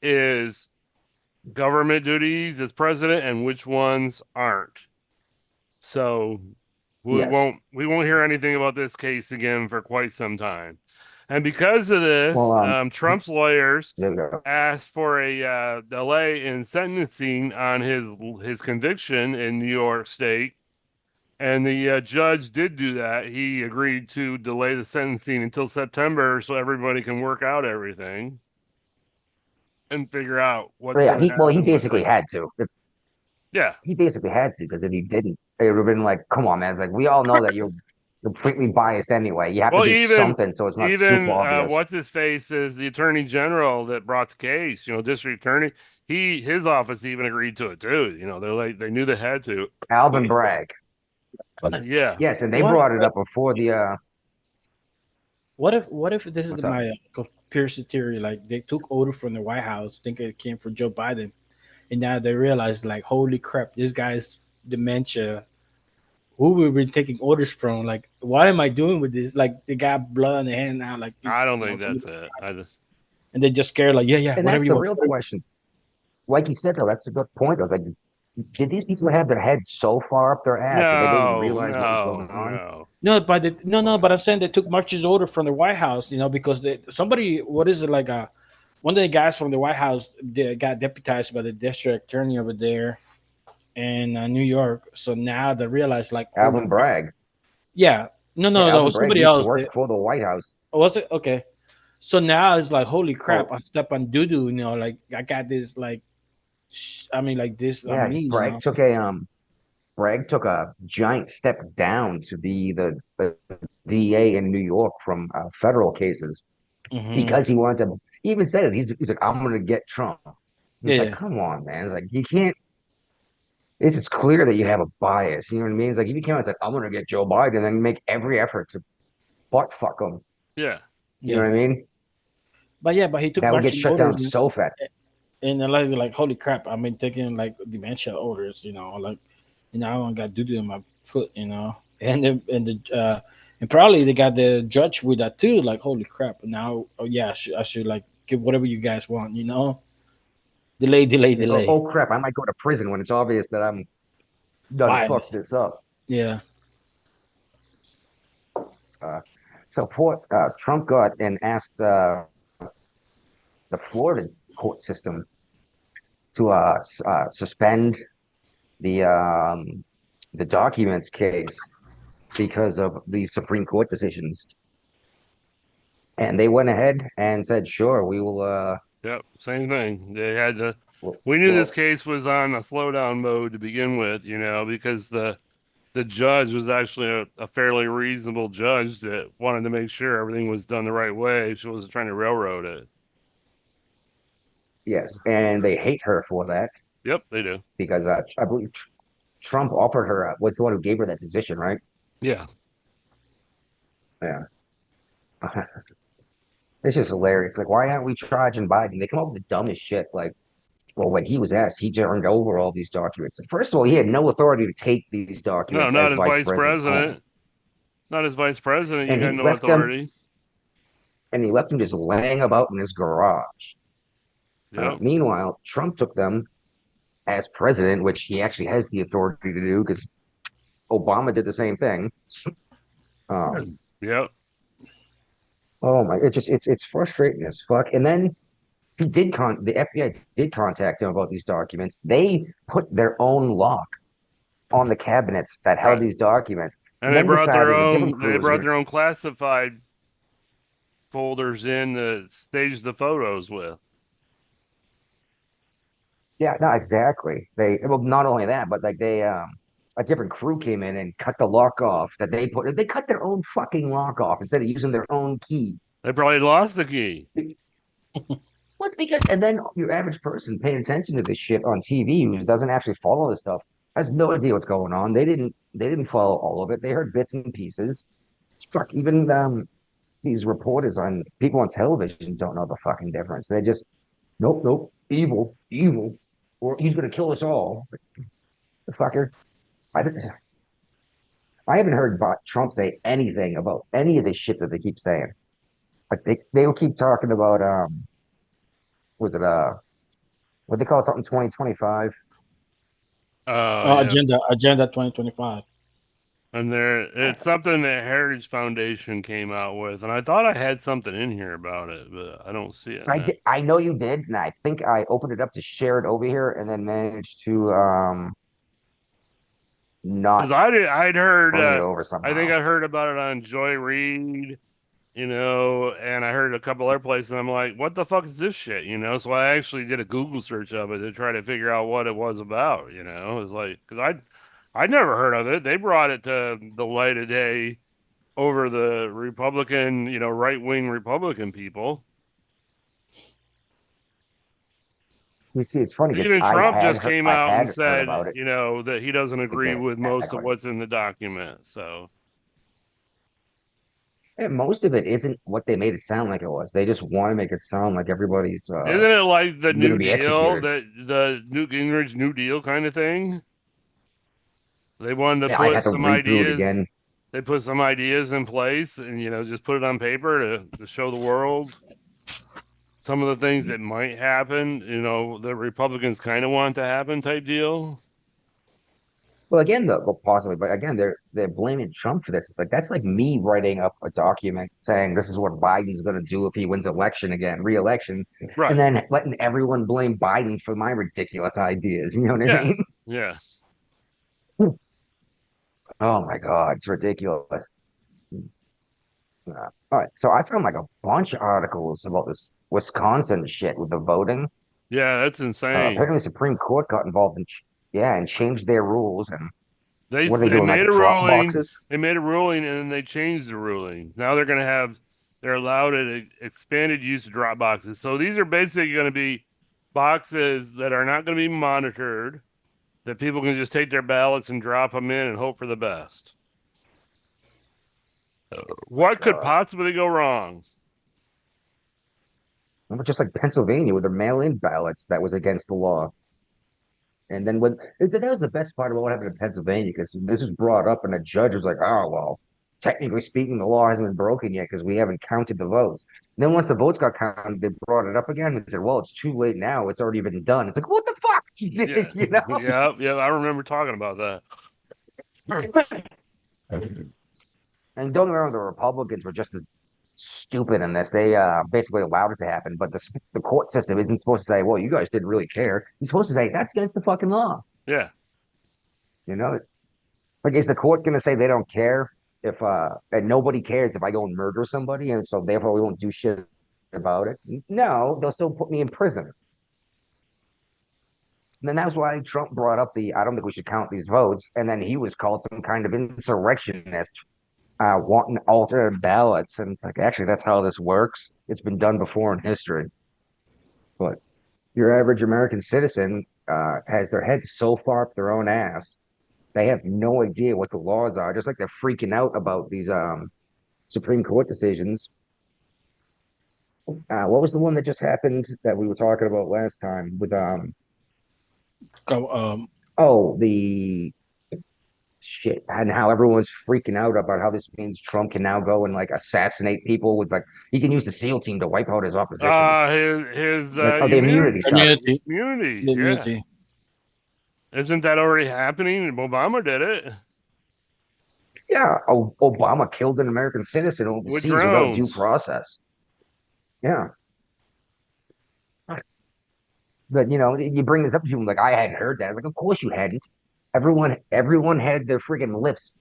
is government duties as president and which ones aren't. So Yes. we won't hear anything about this case again for quite some time. And because of Well, this, Trump's lawyers there we go. asked for a delay in sentencing on his conviction in New York State, and the judge did do that. He agreed to delay the sentencing until September so everybody can work out everything and figure out what's Yeah, going to he happen with basically it. had to. Yeah. He basically had to, because if he didn't, it would have been like, come on, man. It's like, we all know that you're completely biased anyway. You have to Well, do something so it's not super obvious. what's his face is the attorney general that brought the case. You know, district attorney. His office even agreed to it too. You know, they're like they knew they had to. Alvin Bragg. Yeah. Yes, and they What? brought it up before the What if this is What's up? my conspiracy theory? Like they took order from the White House, thinking it came from Joe Biden, and now they realize, like, holy crap, this guy's dementia. Who we've been taking orders from? Like, what am I doing with this? Like, they got blood in the hand now. Like, I don't think that's it. and they just scared. Like, yeah, and whatever that's you the want. real question. Like you said though, that's a good point. I was like, did these people have their heads so far up their ass that they didn't realize what was going on? No. No, but no. But I'm saying they took March's order from the White House. You know, because somebody, what is it, like one of the guys from the White House, they got deputized by the district attorney over there in New York. So now they realize, like, Alvin Bragg. yeah, no, Yeah, Alvin Bragg somebody used else. to work for the White House. Was it okay? So now it's like, holy crap! Oh. I step on doo doo. You know, like I got this. Like, I mean, like this. Yeah, I mean, Bragg took a giant step down to be the DA in New York from federal cases because he wanted to. He even said it. He's like, I'm going to get Trump. It's like, come on, man. It's like, you can't. It's clear that you have a bias. You know what I mean? It's like, if you came out, it's like, I'm going to get Joe Biden, then you make every effort to butt fuck him. Yeah. You know what I mean? But he took That would get marching shut down orders, so fast. and then like, holy crap! I've been taking like dementia orders. You know, like, I don't got doo doo in my foot. You know, and and probably they got the judge with that too. Like, holy crap! Now, oh yeah, I should like give whatever you guys want. You know, delay. Oh crap! I might go to prison when it's obvious that I'm done fuck this up. Yeah. So Trump got and asked the Florida court system to suspend the documents case because of the Supreme Court decisions. And they went ahead and said, sure, we will Yep, same thing. They had to. We knew this case was on a slowdown mode to begin with, you know, because the judge was actually a fairly reasonable judge that wanted to make sure everything was done the right way. She wasn't trying to railroad it. Yes, and they hate her for that. Yep, they do. Because I believe Trump offered her, was the one who gave her that position, right? Yeah. Yeah. It's just hilarious. Like, why aren't we charging Biden? They come up with the dumbest shit. Like, well, when he was asked, he turned over all these documents. First of all, he had no authority to take these No, documents not as as vice president. president. Not as vice president. You And got he no left them- authority. And he left them just laying about in his garage. Yep. Meanwhile, Trump took them as president, which he actually has the authority to do because Obama did the same thing. Yep. Oh my! It's frustrating as fuck. And then the FBI did contact him about these documents. They put their own lock on the cabinets that held these documents, and they then brought their decided a different own. crew They was brought gonna- their own classified folders in to stage the photos with. Yeah, no, exactly. Well, not only that, but like a different crew came in and cut the lock off that they put. They cut their own fucking lock off instead of using their own key. They probably lost the key. What? Because and then your average person paying attention to this shit on TV who doesn't actually follow this stuff has no idea what's going on. They didn't follow all of it. They heard bits and pieces. Fuck, even these reporters on people on television don't know the fucking difference. They just nope, evil, or he's gonna kill us all. It's like, the fucker. I haven't heard Trump say anything about any of this shit that they keep saying. But they will keep talking about was it what they call it, something 2025? Yeah. Agenda 2025. And it's something that Heritage Foundation came out with, and I thought I had something in here about it, but I don't see it. I know you did, and I think I opened it up to share it over here, and then managed to not. Because I'd heard, bring it over somehow. I think I heard about it on Joy Reid, and I heard a couple other places, and I'm like, what the fuck is this shit, So I actually did a Google search of it to try to figure out what it was about, It's like, because I'd never heard of it. They brought it to the light of day over the Republican, right-wing Republican people. You see, it's funny. Even Trump just came out and said, about it. That he doesn't agree with most of Exactly. what's in the document. So, And most of it isn't what they made it sound like it was. They just want to make it sound like everybody's. isn't it like the gonna New be Deal, executed. the Newt Gingrich New Deal kind of thing? They wanted to Yeah, I put had to some read through it ideas. again. They put some ideas in place, and just put it on paper to show the world some of the things that might happen. The Republicans kind of want to happen, type deal. Well, again, though, possibly, but again, they're blaming Trump for this. It's like that's like me writing up a document saying this is what Biden's going to do if he wins re-election, Right. and then letting everyone blame Biden for my ridiculous ideas. You know what I Yeah. mean? Yeah. Oh my God, it's ridiculous. All right, so I found like a bunch of articles about this Wisconsin shit with the voting. Yeah, that's insane. Apparently, the Supreme Court got involved and changed their rules. And They what are they doing? made Like a drop ruling. boxes? They made a ruling, and then they changed the ruling. Now they're allowed an expanded use of drop boxes. So these are basically going to be boxes that are not going to be monitored, that people can just take their ballots and drop them in and hope for the best. What could possibly go wrong? Just like Pennsylvania with their mail-in ballots, that was against the law. And then that was the best part about what happened in Pennsylvania, because this was brought up, and the judge was like, "Oh well, technically speaking, the law hasn't been broken yet because we haven't counted the votes." And then once the votes got counted, they brought it up again and said, "Well, it's too late now. It's already been done." It's like, what the fuck? Yeah. Yeah. I remember talking about that. And don't get me wrong, the Republicans were just as stupid in this. They basically allowed it to happen, but the court system isn't supposed to say, "Well, you guys didn't really care." You're supposed to say that's against the fucking law. Yeah. Like, is the court going to say they don't care if and nobody cares if I go and murder somebody, and so therefore we won't do shit about it? No, they'll still put me in prison. And then that's why Trump brought up I don't think we should count these votes, and then he was called some kind of insurrectionist, wanting altered ballots, and it's like, actually, that's how this works. It's been done before in history. But your average American citizen has their head so far up their own ass, they have no idea what the laws are. Just like they're freaking out about these Supreme Court decisions. What was the one that just happened that we were talking about last time with the shit, and how everyone's freaking out about how this means Trump can now go and like assassinate people with like he can use the SEAL team to wipe out his opposition. His the immunity stuff. Immunity. Immunity. Yeah. Isn't that already happening? Obama did it. Yeah, Obama killed an American citizen overseas without due process. Yeah. But you bring this up to people like, I hadn't heard that. Like, of course you hadn't. Everyone had their freaking lips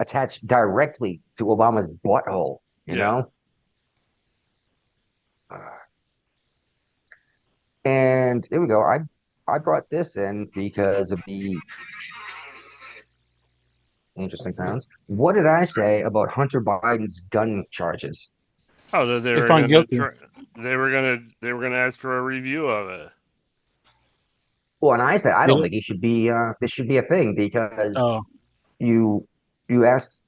attached directly to Obama's butthole, you know? And here we go. I brought this in because of Interesting sounds. What did I say about Hunter Biden's gun charges? Oh, that they They were found gonna guilty. they were gonna ask for a review of it. Well, and I said I don't Really? think he should be. This should be a thing because Oh, you asked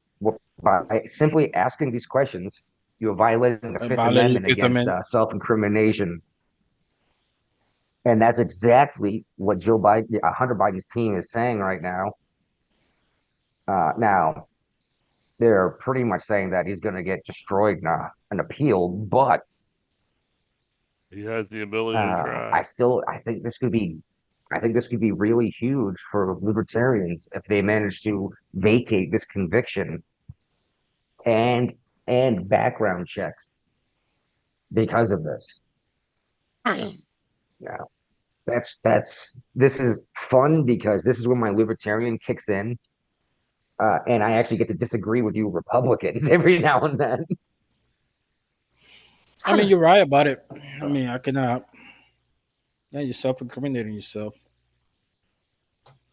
by simply asking these questions, you're violating the Fifth violated Amendment Fifth against Amendment. self-incrimination, and that's exactly what Joe Biden, Hunter Biden's team is saying right now. Now they're pretty much saying that he's going to get destroyed in an appeal, but He has the ability to try. I think this could be really huge for libertarians if they manage to vacate this conviction and background checks because of this. Now, this is fun because this is when my libertarian kicks in, and I actually get to disagree with you Republicans every now and then. I mean, you're right about it. I mean, I cannot. Yeah, you're self-incriminating yourself.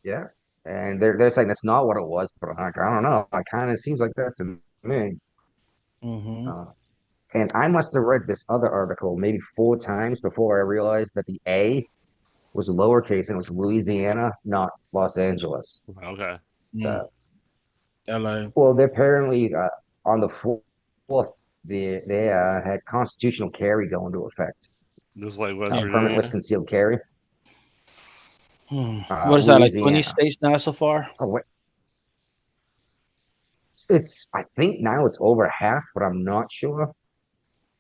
Yeah, and they're saying that's not what it was, but I'm like, I don't know. It kind of seems like that to me. Mm-hmm. And I must have read this other article maybe 4 times before I realized that the A was lowercase and it was Louisiana, not Los Angeles. Okay. Uh, LA. well, they're apparently on the fourth, they had constitutional carry go into effect. Just like West Permitless Virginia. concealed carry. What is that, like 20 Louisiana. states now so far? Oh, wait. I think now it's over half, but I'm not sure.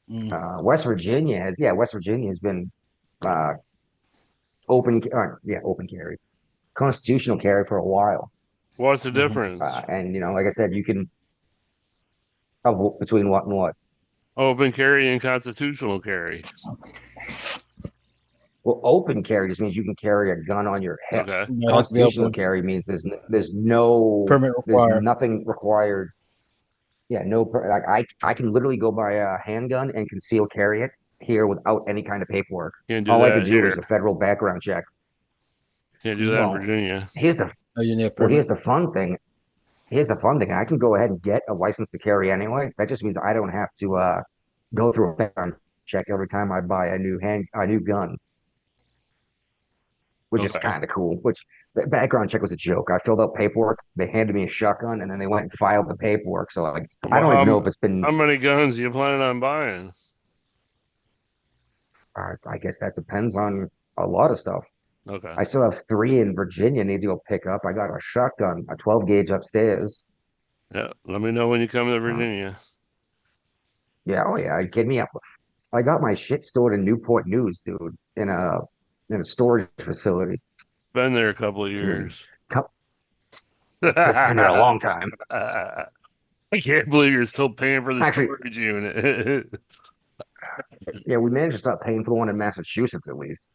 West Virginia has been open carry, constitutional carry for a while. What's the difference? And like I said, you can between what and what. Open carry and constitutional carry. Well, open carry just means you can carry a gun on your hip. Okay. Yeah, Constitutional carry means there's no permit there's required. nothing required. Yeah, like I can literally go buy a handgun and conceal carry it here without any kind of paperwork. Can't do All I that could do here. is a federal background check. Can't do that Well, in Virginia. Here's the Oh, you need a well, permit. here's the fun thing. I can go ahead and get a license to carry anyway. That just means I don't have to go through a background check every time I buy a new gun, which is Okay. kind of cool. Which the background check was a joke. I filled out paperwork. They handed me a shotgun, and then they went and filed the paperwork. So like, I don't even know if it's been. How many guns are you planning on buying? I guess that depends on a lot of stuff. Okay. I still have 3 in Virginia. Need to go pick up. I got a shotgun, a 12 gauge upstairs. Yeah. Let me know when you come to Virginia. Yeah, oh yeah, you kidding me? I got my shit stored in Newport News, dude, in a storage facility. Been there a couple of years. It's been there a long time. I can't believe you're still paying for the Actually- storage unit. Yeah, we managed to stop paying for the one in Massachusetts at least.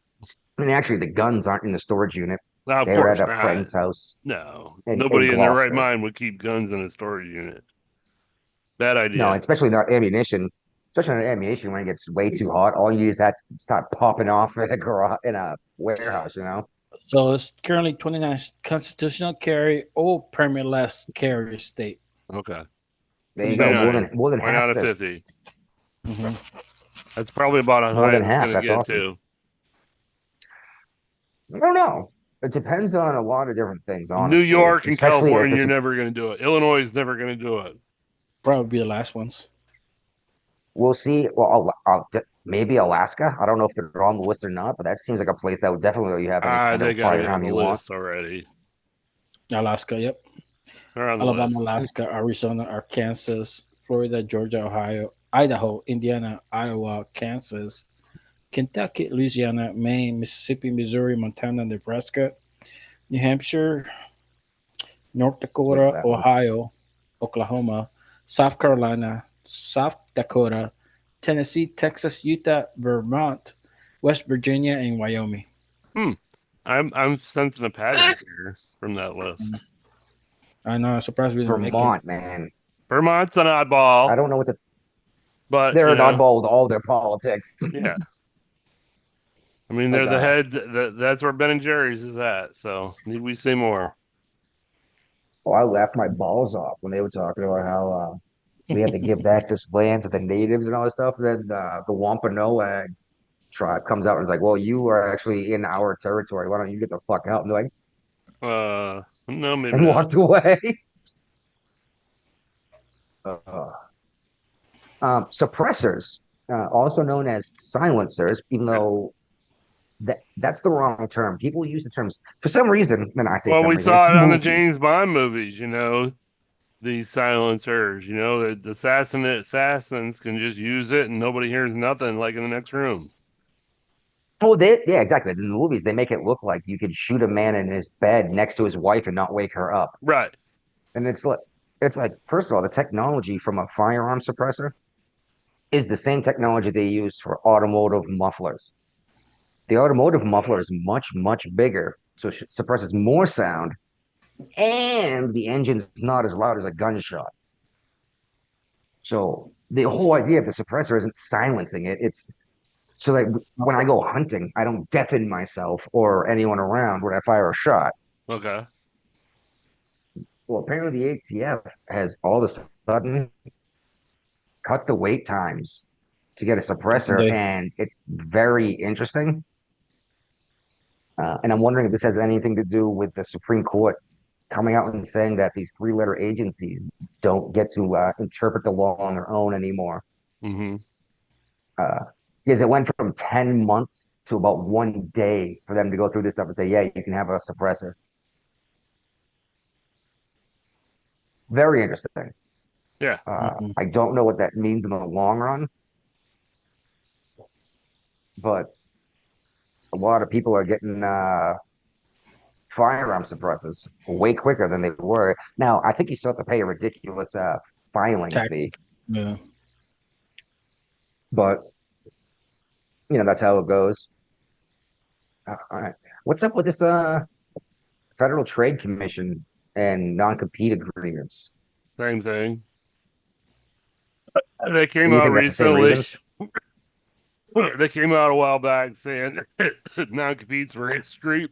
And actually, the guns aren't in the storage unit. Now, of They were course at a not. friend's house. No, in nobody in their right Gloucester. mind would keep guns in a storage unit. Bad idea. No, especially not ammunition. Especially not ammunition when it gets way too hot. All you need is that to start popping off in a garage, in a warehouse, So it's currently 29 constitutional carry or permitless carry state. Okay. There you go. More than Why half not a this. 50? Mm-hmm. That's probably about as More high than as half, it's going that's to get awesome. to. I don't know. It depends on a lot of different things, honestly. New York and Especially as California, this- you're never going to do it. Illinois is never going to do it. Probably be the last ones. We'll see. Well, maybe Alaska. I don't know if they're on the list or not, but that seems like a place that would definitely let you have any kind They of got it firearm on the you want. list already. Alaska, yep. They're on the Alabama, list. Alaska, Arizona, Arkansas, Florida, Georgia, Ohio, Idaho, Indiana, Iowa, Kansas, Kentucky, Louisiana, Maine, Mississippi, Missouri, Montana, Nebraska, New Hampshire, North Look Dakota, at that one. Ohio, Oklahoma, South Carolina, South Dakota, Tennessee, Texas, Utah, Vermont, West Virginia, and Wyoming. I'm sensing a pattern here from that list. I know. I'm surprised we didn't make it. Vermont, man. Vermont's an oddball, I don't know what to. but They're you an know, oddball with all their politics. Yeah. I mean, But, they're the head. That's where Ben and Jerry's is at. So, need we say more? Oh, I laughed my balls off when they were talking about how we had to give back this land to the natives and all this stuff. Then the Wampanoag tribe comes out and is like, "Well, you are actually in our territory. Why don't you get the fuck out?" And they're like, No, maybe and not. walked away. Uh, suppressors, also known as silencers, even though that's the wrong term. People use the terms for some reason. Then I say Well, some we reason. It's saw it on the movies. James Bond movies, these silencers, the assassins can just use it and nobody hears nothing like in the next room. Oh, yeah, exactly. In the movies, they make it look like you could shoot a man in his bed next to his wife and not wake her up. Right. And it's like, first of all, the technology from a firearm suppressor is the same technology they use for automotive mufflers. The automotive muffler is much, much bigger, so it suppresses more sound, and the engine's not as loud as a gunshot. So the whole idea of the suppressor isn't silencing it. It's so that when I go hunting, I don't deafen myself or anyone around when I fire a shot. Okay. Well, apparently the ATF has all of a sudden cut the wait times to get a suppressor, and it's very interesting. And I'm wondering if this has anything to do with the Supreme Court coming out and saying that these three-letter agencies don't get to interpret the law on their own anymore. Mm-hmm. Because it went from 10 months to about 1 day for them to go through this stuff and say, yeah, you can have a suppressor. Very interesting. Yeah. I don't know what that means in the long run, but a lot of people are getting firearm suppressors way quicker than they were. Now, I think you still have to pay a ridiculous filing Tax. fee, Yeah. but that's how it goes. All right. What's up with this Federal Trade Commission and non-compete agreements? Same thing. They came Do you out think that's the same recently. reason? They came out a while back saying non-competes were history.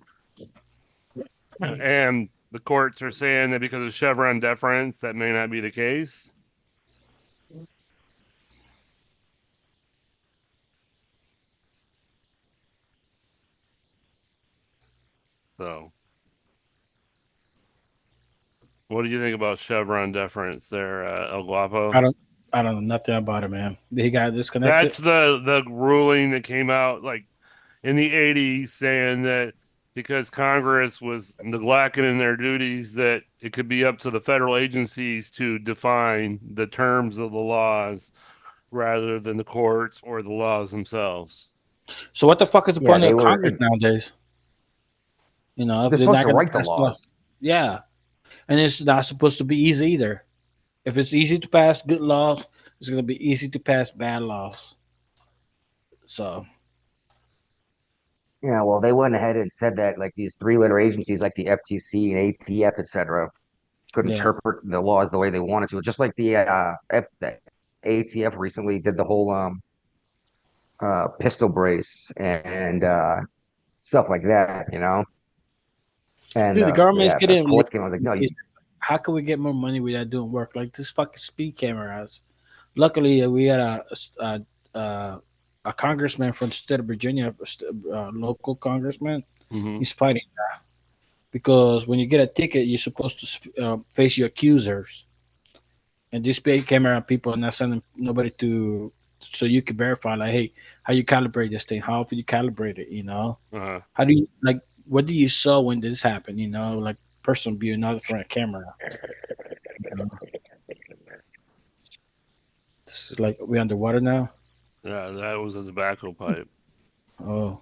And the courts are saying that because of Chevron deference, that may not be the case. So, what do you think about Chevron deference there, El Guapo? I don't know nothing about it, man. He got disconnected. That's the ruling that came out like in the 80s saying that because Congress was neglecting in their duties, that it could be up to the federal agencies to define the terms of the laws rather than the courts or the laws themselves. So what the fuck is the Yeah, point they of were- Congress nowadays? If They're they're supposed not to gonna write the pass laws. yeah, and it's not supposed to be easy either. If it's easy to pass good laws, it's gonna be easy to pass bad laws. So Yeah, well, they went ahead and said that like these three-letter agencies like the FTC and ATF, etc., could Yeah. interpret the laws the way they wanted to. Just like the ATF recently did the whole pistol brace and stuff like that, And dude, the government's the getting courts came. I was like, no, how can we get more money without doing work like this fucking speed cameras? Luckily, we had a congressman from the state of Virginia, local congressman. Mm-hmm. He's fighting that because when you get a ticket, you're supposed to face your accusers, and this speed camera people are not sending nobody to, so you can verify like, hey, how you calibrate this thing, how often you calibrate it, Uh-huh. how do you like, what do you saw when this happened, like person view, not from a camera. This is like we underwater now. Yeah, that was a tobacco pipe. Oh,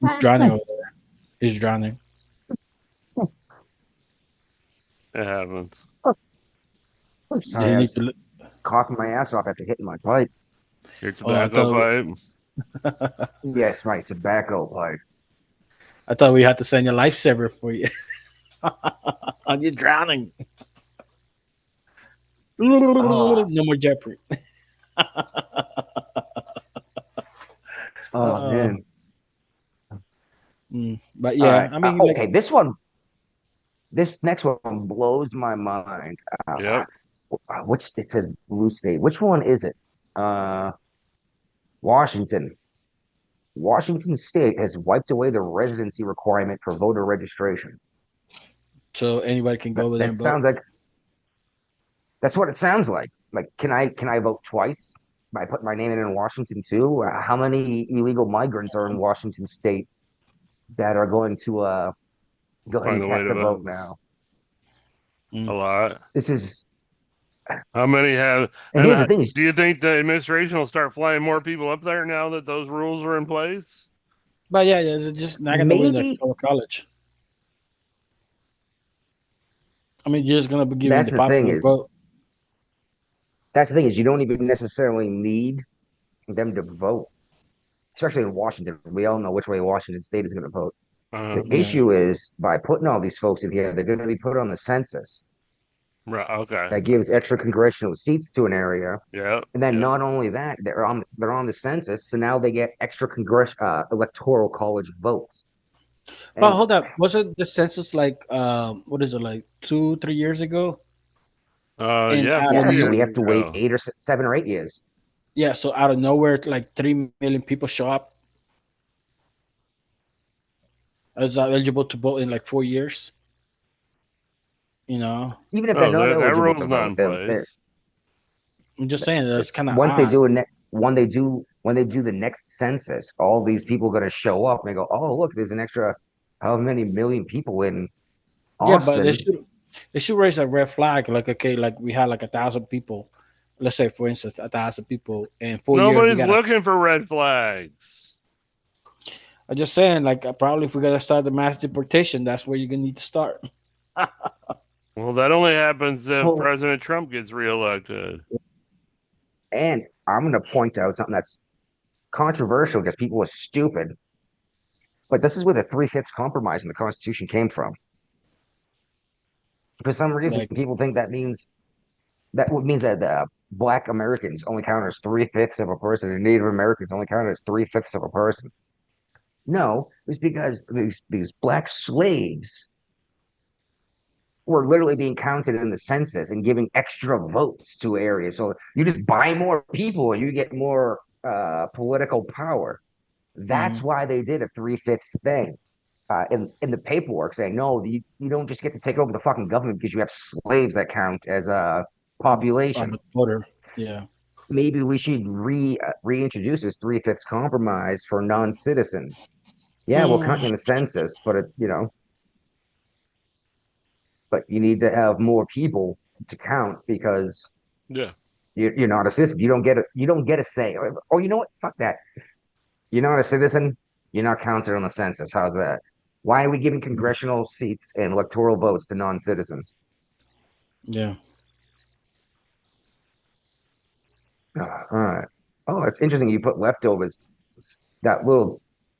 he's drowning over there. He's drowning. It happens. sorry, I was coughing my ass off after hitting my pipe. Your tobacco pipe. Yes, my tobacco pipe. I thought we had to send a lifesaver for you. You're drowning. No more Jeopardy. Oh man. But yeah, All right. I mean, okay, this one. This next one blows my mind. Yep. Which it says blue state. Which one is it? Uh, Washington. Washington State has wiped away the residency requirement for voter registration. So anybody can go over there That and vote. sounds like that's what it sounds like. Like, can I vote twice by putting my name in Washington too? How many illegal migrants are in Washington State that are going to go ahead Find and a way cast to a vote vote. now? A lot. This is, How many have? and And here's the thing: is do you think the administration will start flying more people up there now that those rules are in place? But yeah, it's just not gonna win maybe the college. I mean, you're just gonna be giving that's the the thing popular is vote. that's the thing is you don't even necessarily need them to vote, especially in Washington. We all know which way Washington State is going to vote. The Yeah. issue is by putting all these folks in here, they're going to be put on the census Right. Okay. that gives extra congressional seats to an area. Yep. And then Yep. not only that, they're on the census, so now they get extra electoral college votes. But And hold up, wasn't the census like what is it, like 2, 3 years ago? And Yeah. out of Four yeah, so no, we years have to wait ago. 7 or 8 years. yeah, so out of nowhere, like 3 million people show up as eligible to vote in like 4 years. You know, Even if they're Oh, not that eligible to rule's not vote, in place. I'm just saying that's it's kind of once they odd. do when they do the next census, all these people are going to show up and they go, oh look, there's an extra how many million people in Yeah, but Austin. they should raise a red flag. Like, okay, like we had like 1,000 people. Let's say, for instance, 1,000 people in 4 years. We Nobody's got. looking for red flags. I'm just saying, like, probably if we gotta start the mass deportation, that's where you're gonna need to start. Well, that only happens if Well, President Trump gets reelected. and I'm going to point out something that's controversial because people are stupid, but this is where the three-fifths compromise in the Constitution came from. For some reason, Like, people think that Black Americans only count as three-fifths of a person, and Native Americans only count as three-fifths of a person. No, it's because these black slaves were literally being counted in the census and giving extra votes to areas. So you just buy more people and you get more political power. That's why they did a three-fifths thing in the paperwork saying, no, you don't just get to take over the fucking government because you have slaves that count as a on population. the border. Yeah. Maybe we should reintroduce this three-fifths compromise for non-citizens. Yeah, we'll count you in the census, but but you need to have more people to count because Yeah. you're not a citizen. You don't get a say. Or you know what? Fuck that. You're not a citizen. You're not counted on the census. How's that? Why are we giving congressional seats and electoral votes to non-citizens? Yeah. All right. Oh, it's interesting you put leftovers.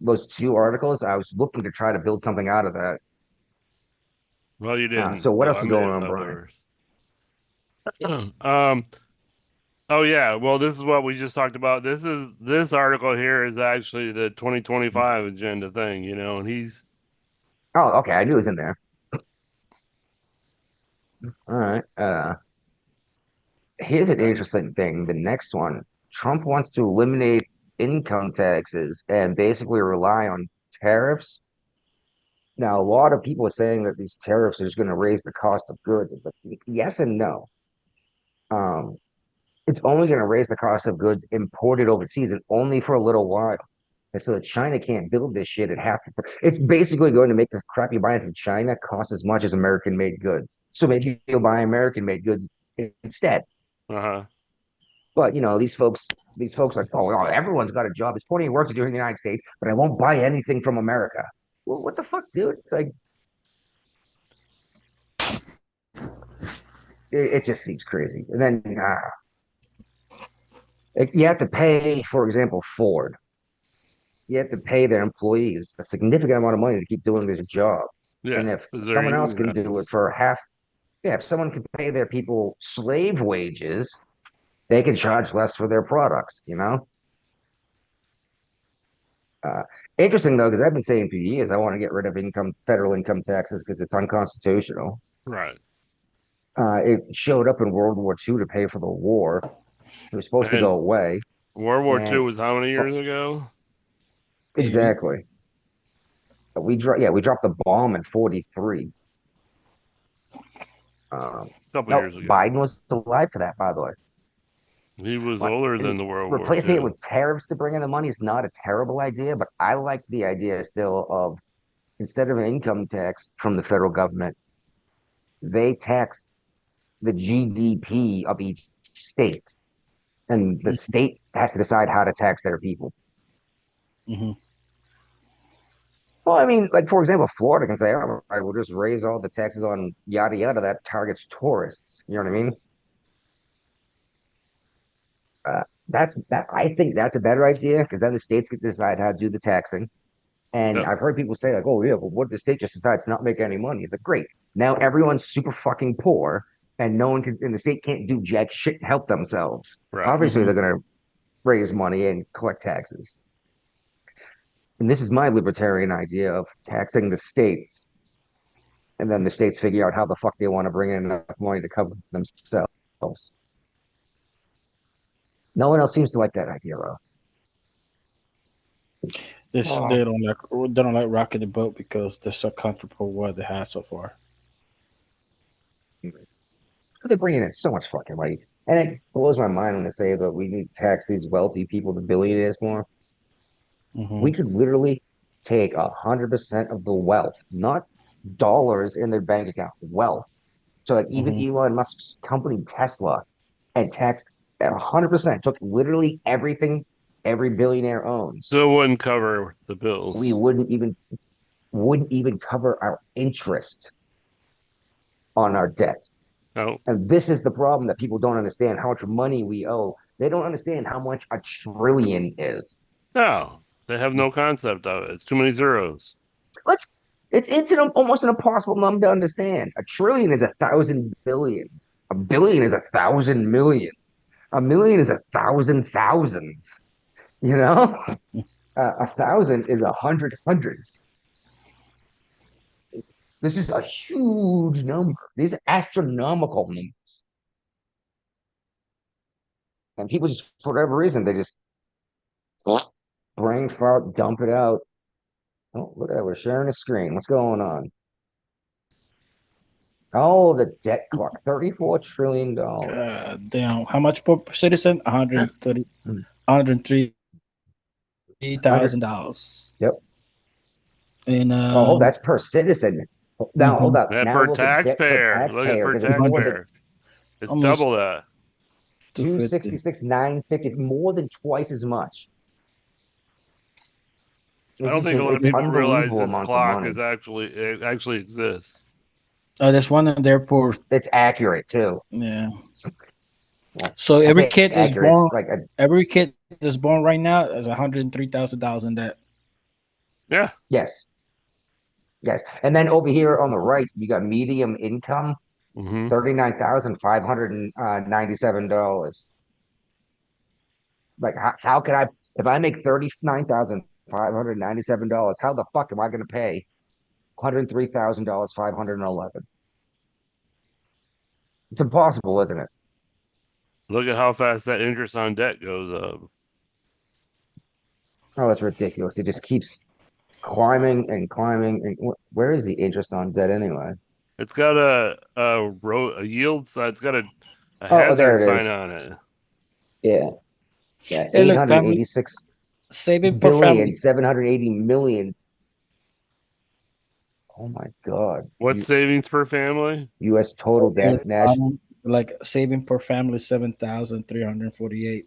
Those two articles. I was looking to try to build something out of that. Well, you didn't. So what else I is made going on, Brian? others. Oh yeah. Well, this is what we just talked about. This article here is actually the 2025 agenda thing, and he's Oh, okay. I knew it was in there. All right. Here's an interesting thing. The next one, Trump wants to eliminate income taxes and basically rely on tariffs. Now, a lot of people are saying that these tariffs are just going to raise the cost of goods. It's like yes and no. Um, it's only going to raise the cost of goods imported overseas and only for a little while. And so that China can't build this shit at half. It's basically going to make the crap you're buying from China cost as much as American-made goods. So maybe you'll buy American-made goods instead. uh-huh. But these folks are like, oh, everyone's got a job. There's plenty of work to do in the United States, but I won't buy anything from America. Well, what the fuck, dude? It's like it just seems crazy. And then you have to pay, for example, Ford. You have to pay their employees a significant amount of money to keep doing this job. Yeah. And if 'Cause they're someone else can do unionized. it for half, yeah, if someone can pay their people slave wages, they can charge less for their products, you know? Interesting though, because I've been saying for years I want to get rid of federal income taxes because it's unconstitutional. Right. It showed up in World War II to pay for the war. It was supposed to go And away, World War II and was how many years ago? exactly. We dropped the bomb in 43. A couple No, years ago. Biden was alive for that, by the way. He was Like, older than and the World War replacing it II. with tariffs to bring in the money is not a terrible idea, but I like the idea still of instead of an income tax from the federal government, they tax the GDP of each state, and the state has to decide how to tax their people. Mm-hmm. Well, I mean, like for example, Florida can say, "Oh, I will just raise all the taxes on yada yada that targets tourists." You know what I mean? That I think that's a better idea because then the states get to decide how to do the taxing. And Yep. I've heard people say like, "Oh yeah, but what if the state just decides to not make any money?" It's like, great. Now everyone's super fucking poor, and no one can, and the state can't do jack shit to help themselves. Right. Obviously, Mhm. they're gonna raise money and collect taxes. And this is my libertarian idea of taxing the states, and then the states figure out how the fuck they want to bring in enough money to cover themselves. No one else seems to like that idea, bro. This Oh, they don't like rocking the boat because they're so comfortable what they had so far. they're bringing in so much fucking money. And it blows my mind when they say that we need to tax these wealthy people, the billionaires, more. Mm-hmm. We could literally take 100% of the wealth, not dollars in their bank account, wealth. So like even Mm-hmm. Elon Musk's company Tesla and taxed at 100%, took literally everything every billionaire owns. So it wouldn't cover the We bills. wouldn't even cover our interest on our debt. No. And this is the problem that people don't understand how much money we owe. They don't understand how much a trillion is. No. They have no concept of it. It's too many zeros. Let's it's almost an impossible number to understand. A trillion is 1,000 billions. A billion is 1,000 millions. A million is 1,000 thousands. You know, 1,000 is 100 hundreds. This is a huge number. These are astronomical numbers, and people just for whatever reason they just brain fart, dump it out. Oh, look at that. We're sharing a screen. What's going on? Oh, the debt clock. $34 trillion. Damn, how much per citizen? 130, $103,000. Yep. And Oh, that's per citizen. Now, hold up. That Now per look at debt per taxpayer. Look at taxpayer per because it's more than taxpayer. It's Almost double that. 250. 266,950, more than twice as much. I don't think a lot of It's people realize unbelievable this amounts of clock money. is actually exists. There's one in there for It's accurate too. yeah. Well, So I every say kid is accurate. It's born. like Every kid that's born right now is $103,000 in debt. Yeah. yes, yes. And then over here on the right, you got medium income, Mm-hmm. $39,597. Like how can I if I make $39,597, how the fuck am I going to pay $103,000 511? It's impossible, isn't it? Look at how fast that interest on debt goes up. Oh, that's ridiculous. It just keeps climbing and climbing. And where is the interest on debt anyway? It's got a yield sign. It's got a Oh, there hazard it sign is. on it. Yeah. Yeah. Hey, look, family 886 saving per billion, family. 780 million. Oh my God. What's savings per family? US total debt. National. Like saving per family 7,348.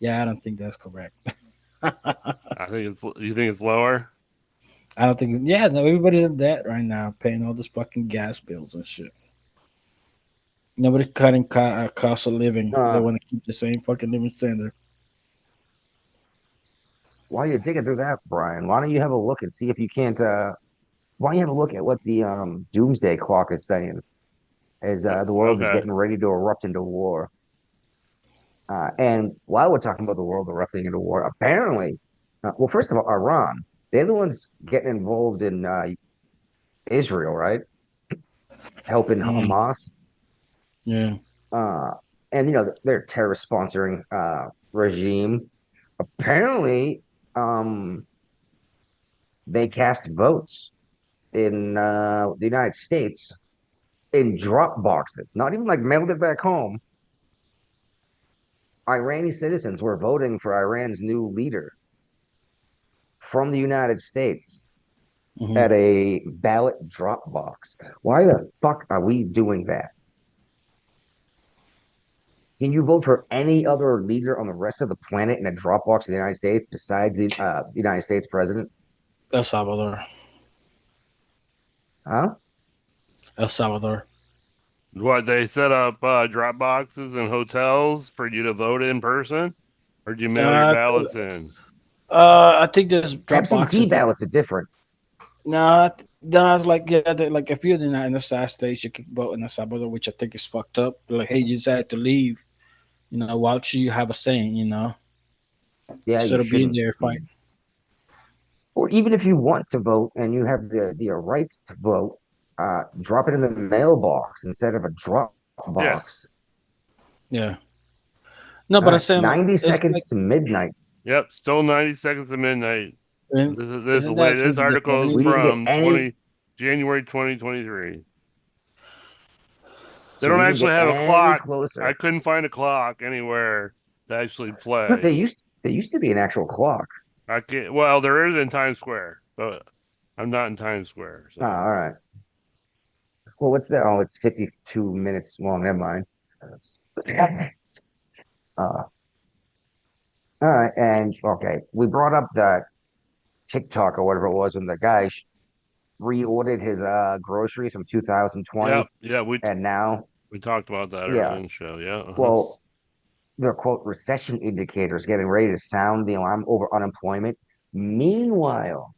Yeah, I don't think that's correct. I think it's. You think it's lower? I don't think. Yeah, no, everybody's in debt right now, paying all this fucking gas bills and shit. Nobody cutting cost of living. They want to keep the same fucking living standard. While you're digging through that, Brian, why don't you have a look and see if you can't why don't you have a look at what the doomsday clock is saying as the world is Okay. getting ready to erupt into war. And while we're talking about the world erupting into war, apparently Well, first of all, Iran, they're the ones getting involved in Israel, right? Helping Mm, Hamas. yeah. Uh, and they're terrorist sponsoring regime. Apparently, um, they cast votes in the United States in drop boxes, not even like mailed it back home. Iranian citizens were voting for Iran's new leader from the United States Hmm. at a ballot drop box. Why the fuck are we doing that? Can you vote for any other leader on the rest of the planet in a drop box in the United States besides the United States president? El Salvador. Huh? El Salvador. What they set up drop boxes in hotels for you to vote in person, or do you mail your Uh, ballots in? I think there's drop Absentee boxes. ballots are different. No, like yeah, like if you're in the United States, you can vote in El Salvador, which I think is fucked up. Like, hey, you decided to leave, why should you have a saying, Yeah, you instead of being shouldn't. there fighting? Or even if you want to vote and you have the right to vote, drop it in the mailbox instead of a drop Yeah. box. Yeah. No, All but I'm right, saying 90 it's like, seconds to midnight. Yep. Still 90 seconds to midnight. This isn't that this since the article is We 70s? didn't get from any, January 2023. They so don't we didn't actually get have a any clock. I closer. couldn't find a clock anywhere to actually But play. there used to be an actual clock. I can't. Well, there is in Times Square, but I'm not in Times Square. Oh, So all right. Well, what's that? Oh, it's 52 minutes long. Never mind. Uh, all right, and okay, we brought up that TikTok or whatever it was when the guy reordered his groceries from yeah, 2020, yeah. and now, We talked about that earlier yeah, in the show. Yeah. Uh-huh. well, the quote recession indicators getting ready to sound the alarm over unemployment. Meanwhile,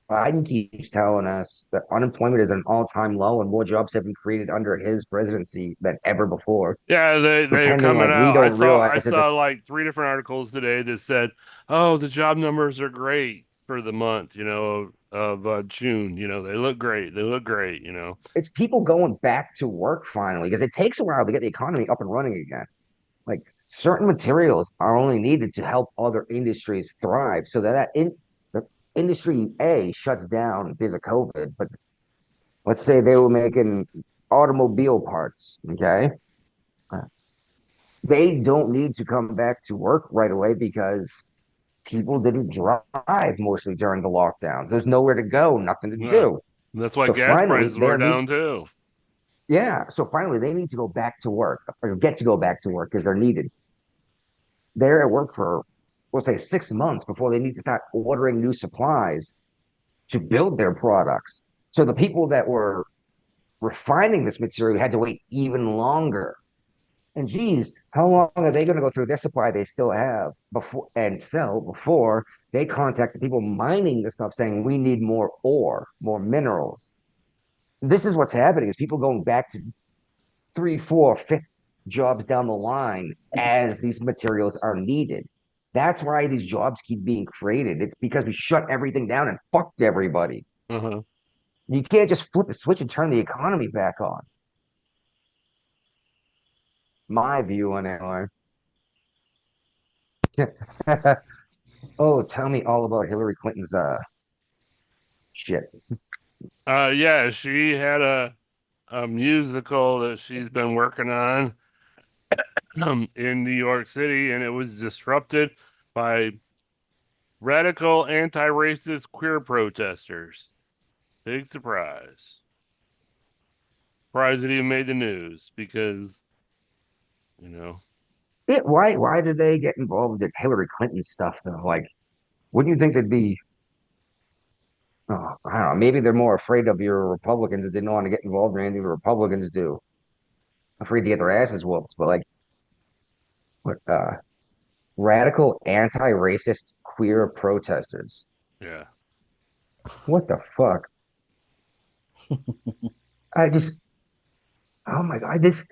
Biden keeps telling us that unemployment is at an all-time low and more jobs have been created under his presidency than ever before, Yeah, they're pretending coming like we out. don't I realize that saw this. like three different articles today that said, "Oh, the job numbers are great for the month, of June. They look great. They look great. It's people going back to work finally because it takes a while to get the economy up and running again. Like certain materials are only needed to help other industries thrive, so the industry A shuts down because of COVID. But let's say they were making automobile parts, okay? They don't need to come back to work right away because people didn't drive mostly during the lockdowns. There's nowhere to go, nothing to Yeah, do. that's why So gas finally, prices they were need down too. yeah. So finally, they need to go back to work or get to go back to work because they're needed. They're at work for, we'll say, 6 months before they need to start ordering new supplies to build their products. So the people that were refining this material had to wait even longer. And geez, how long are they going to go through their supply they still have before and sell before they contact the people mining the stuff saying we need more ore, more minerals? This is what's happening is people going back to three, four, fifth jobs down the line as these materials are needed. That's why these jobs keep being created. It's because we shut everything down and fucked everybody. Uh-huh. You can't just flip the switch and turn the economy back on. My view on it. Oh, tell me all about Hillary Clinton's shit. Yeah, she had a musical that she's been working on in New York City, and it was disrupted by radical anti-racist queer protesters. Big surprise. Surprised it even made the news because, you know, Why did they get involved in Hillary Clinton stuff though? Like, wouldn't you think they'd be I don't know, maybe they're more afraid of your Republicans that didn't want to get involved in anything the Republicans do. Afraid to get their asses whooped, but like what radical anti-racist queer protesters. yeah. What the fuck? I just oh my god, this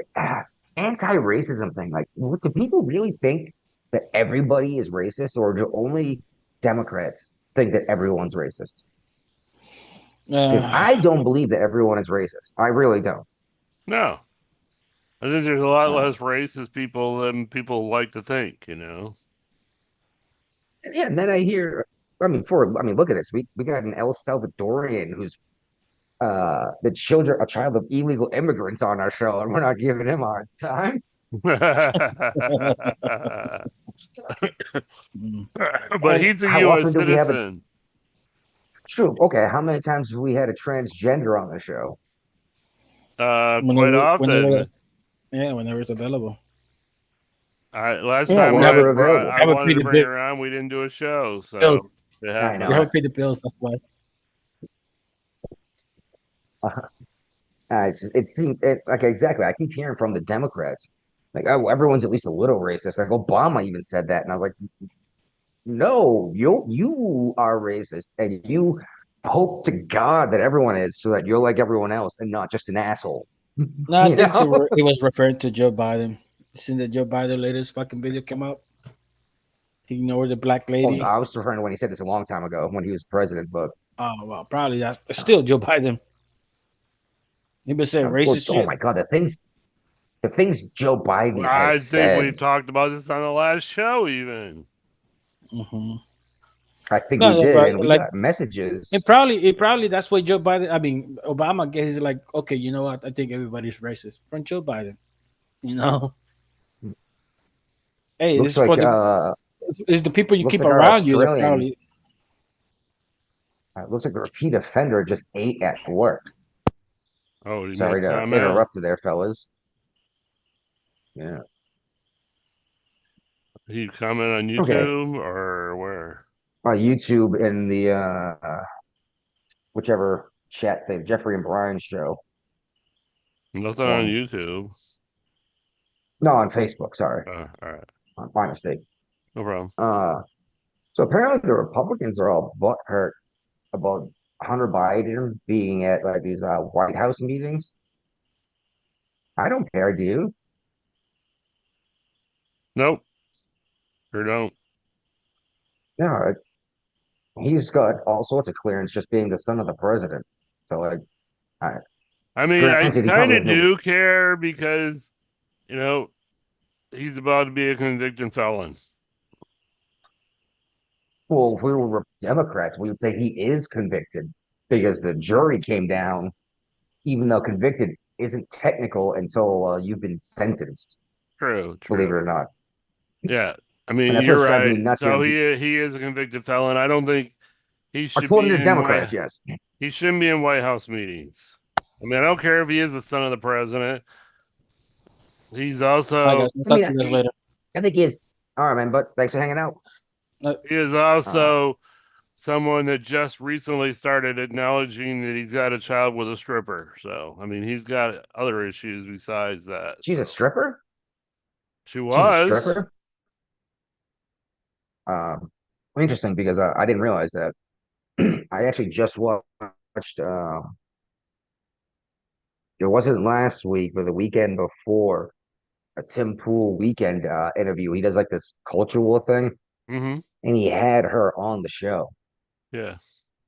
anti-racism thing. Like, what do people really think that everybody is racist, or do only Democrats think that everyone's racist. Because I don't believe that everyone is racist. I really don't. No, I think there's a lot Uh, less racist people than people like to think, you know. Yeah, and then I hear, look at this. We got an El Salvadorian who's the children, a child of illegal immigrants on our show, and we're not giving him a hard time. But And he's a how U.S. often do we have a citizen. true? Okay, how many times have we had a transgender on the show? Quite whenever, often. whenever it's available. Last Yeah, time whenever available. I Haven't wanted paid to the bring bill. her on, we didn't do a show, so Bills. it I know. We happened. haven't paid the bills. That's why. It seemed like exactly. I keep hearing from the Democrats, like, oh, everyone's at least a little racist. Like Obama even said that, and I was like, no, you are racist, and you hope to God that everyone is, so that you're like everyone else and not just an asshole. No, I You think know? it was referring to Joe Biden. Seen that Joe Biden latest fucking video came out. He ignored the black Well, lady. no, I was referring to when he said this a long time ago when he was president, but Oh well, probably that's still Joe Biden. He been saying racist oh shit. my God, the things Joe Biden I has think said. we've talked about this on the last show, even. Mm-hmm. I think No, we did, but and we like got messages. it probably that's why Joe Biden. I mean, Obama gets like, okay, you know what? I think everybody's racist from Joe Biden. You know, hey, Looks this is for like the it's the people you looks keep like our around you that Australian probably. looks like the repeat offender just ate at work. Oh, did he Sorry make a to comment? interrupt you there, fellas. Yeah. He comment on Okay. YouTube or where? YouTube in the whichever chat thing, Jeffrey and Brian show. Nothing on One. YouTube. No, on Facebook. Sorry, All right, my mistake. no problem. So apparently the Republicans are all butthurt about Hunter Biden being at like these White House meetings. I don't care, do you? Nope, sure don't. No, he's got all sorts of clearance just being the son of the president. So like, I mean, I granted, he kind probably of has no. do care because, you know, he's about to be a convicted felon. Well, if we were Democrats, we would say he is convicted because the jury came down, even though convicted isn't technical until you've been sentenced, True, believe it true. or not. Yeah, I And mean, that's you're what's driving me right. nuts So here. he is a convicted felon. I don't think he should According be to in Democrats, yes. he shouldn't be in White House meetings. I mean, I don't care if he is the son of the president. He's All right, also guys. We'll I talk mean, to you guys later. I think he is. All right, man. But thanks for hanging out. he is Uh, also someone that just recently started acknowledging that he's got a child with a stripper. So, I mean, he's got other issues besides that. she's a stripper. She She's a was. stripper. Interesting because I didn't realize that. I actually just watched. It wasn't last week, but the weekend before a Tim Pool weekend interview. He does like this culture war thing, Mm-hmm. and he had her on the show, Yeah.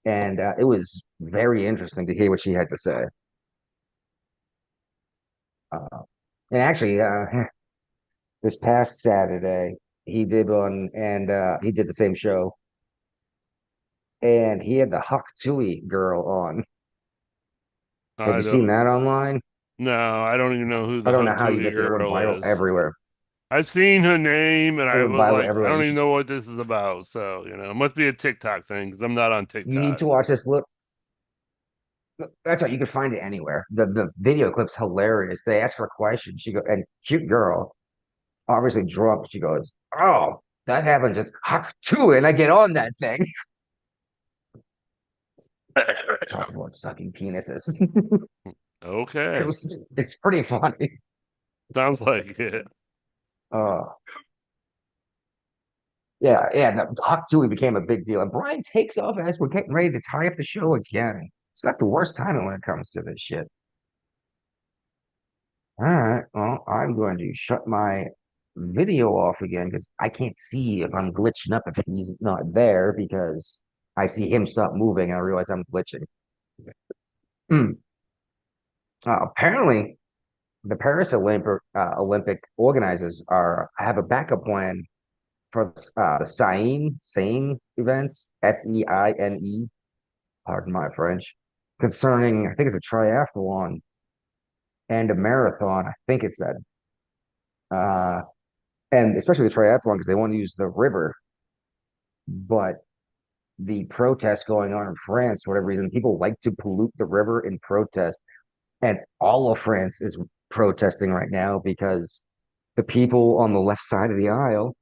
and it was very interesting to hear what she had to say. Uh, and actually, this past Saturday, he did one, and he did the same show, and he had the Huck Tui girl on. Have I you seen don't that online? no, I don't even know who I the don't know Huck how you Tootie missed it. It went girl viral is. everywhere. I've seen her name and It I went was viral like, I everywhere. don't even know what this is about. So, it must be a TikTok thing because I'm not on You need TikTok. to watch this. That's right. You can find it anywhere. The video clip's hilarious. They ask her a question. She go and cute girl, obviously drunk. She goes, "Oh, that happens at Huck Tui," and I get on that thing. Talk about sucking penises. Okay. It's pretty funny. Sounds like it. Uh, yeah. The Huck Tui became a big deal, and Brian takes off as we're getting ready to tie up the show again. It's not the worst timing when it comes to this shit. All right. Well, I'm going to shut my video off again because I can't see if I'm glitching up if he's not there because I see him stop moving and I realize I'm glitching. Apparently, the Paris Olympic organizers have a backup plan for the Seine events, Seine, pardon my French, concerning I think it's a triathlon and a marathon. I think it said, uh, and especially the triathlon because they want to use the river. But the protests going on in France, for whatever reason, people like to pollute the river in protest, and all of France is protesting right now because the people on the left side of the aisle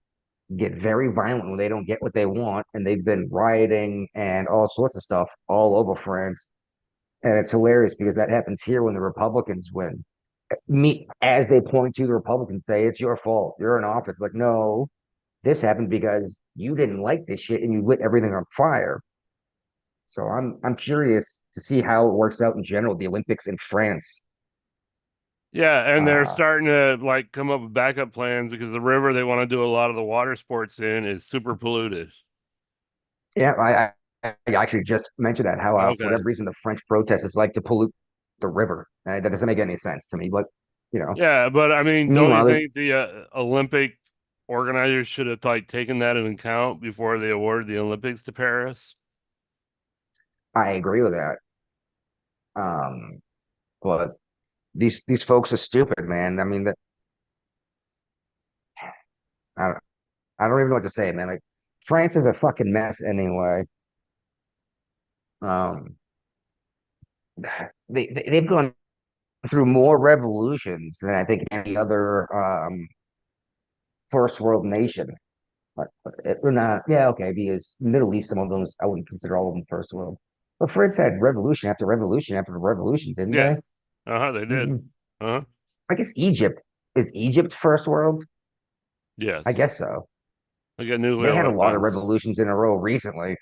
get very violent when they don't get what they want, and they've been rioting and all sorts of stuff all over France. And it's hilarious because that happens here when the Republicans win. Me, as they point to the Republicans, say it's your fault. You're in office. Like, no, this happened because you didn't like this shit and you lit everything on fire. So I'm curious to see how it works out in general. The Olympics in France. Yeah, and they're Uh, starting to like come up with backup plans because the river they want to do a lot of the water sports in is super polluted. yeah, I actually just mentioned that how for Okay. whatever reason the French protesters like to pollute the river. That doesn't make any sense to me. But you know, Yeah, but I mean, don't you meanwhile, think the Olympic organizers should have like taken that into account before they awarded the Olympics to Paris? I agree with that. Um, but these folks are stupid, man. I mean, that I don't, I don't even know what to say, man. Like France is a fucking mess anyway. Um, they've gone through more revolutions than I think any other first world nation. Not, yeah, okay, because Middle East, some of those I wouldn't consider all of them first world. But France had revolution after revolution, didn't Yeah. they? Uh-huh, they did. Mhm. Uh-huh. I guess Egypt is Egypt first world. I Yes. guess so. They got They nuclear had a lot of weapons. revolutions in a row recently.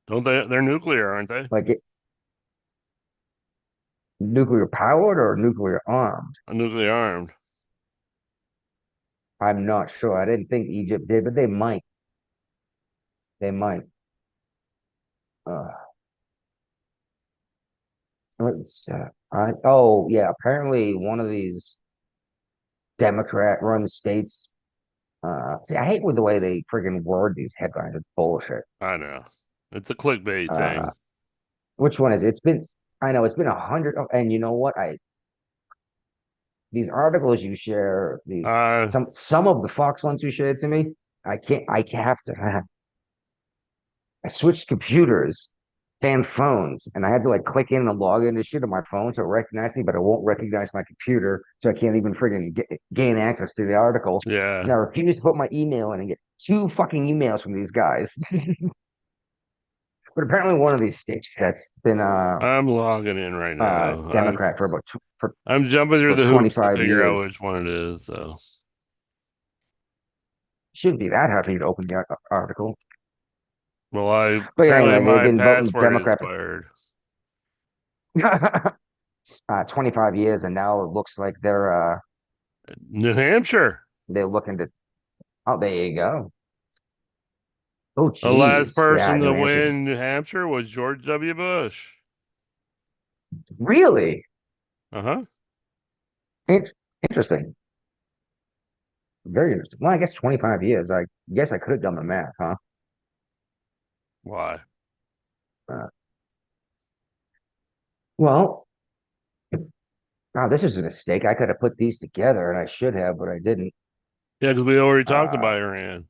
Don't they? They're nuclear, aren't they? Like nuclear powered or nuclear armed. Nuclear armed. I'm not sure. I didn't think Egypt did, but they might. They might. Uh, oh yeah, apparently one of these Democrat-run states. See, I hate with the way they friggin' word these headlines. It's bullshit. I know. It's a clickbait Uh, thing. which one is it? It's been? I know it's been 100. And you know what? These articles you share, these Uh, some of the Fox ones you shared to me. I can't. I have to. I switched computers and phones, and I had to like click in and log into shit on my phone so it recognized me, but it won't recognize my computer, so I can't even friggin' gain access to the article. And yeah. I refuse to put my email in and get two fucking emails from these guys. But apparently, one of these states that's been I'm logging in right now. Democrat for I'm jumping through for the hoops to 25 figure out years. which one it is. So Shouldn't be that hard for you to open the article. well, I But yeah, apparently anyway, they've my been voting password Democrat expired. for 25 years, and now it looks like New Hampshire. they're looking to. Oh, there you go. Oh, The last geez. Yeah, person New to Hampshire's win New Hampshire was George W. Bush. really Uh-huh. in- interesting. Very interesting. Well, I guess 25 years. I guess I could have done the math, huh? Why? Uh, well, this was a mistake. I could have put these together, and I should have, but I didn't. Yeah, because we already talked Uh, about Iran.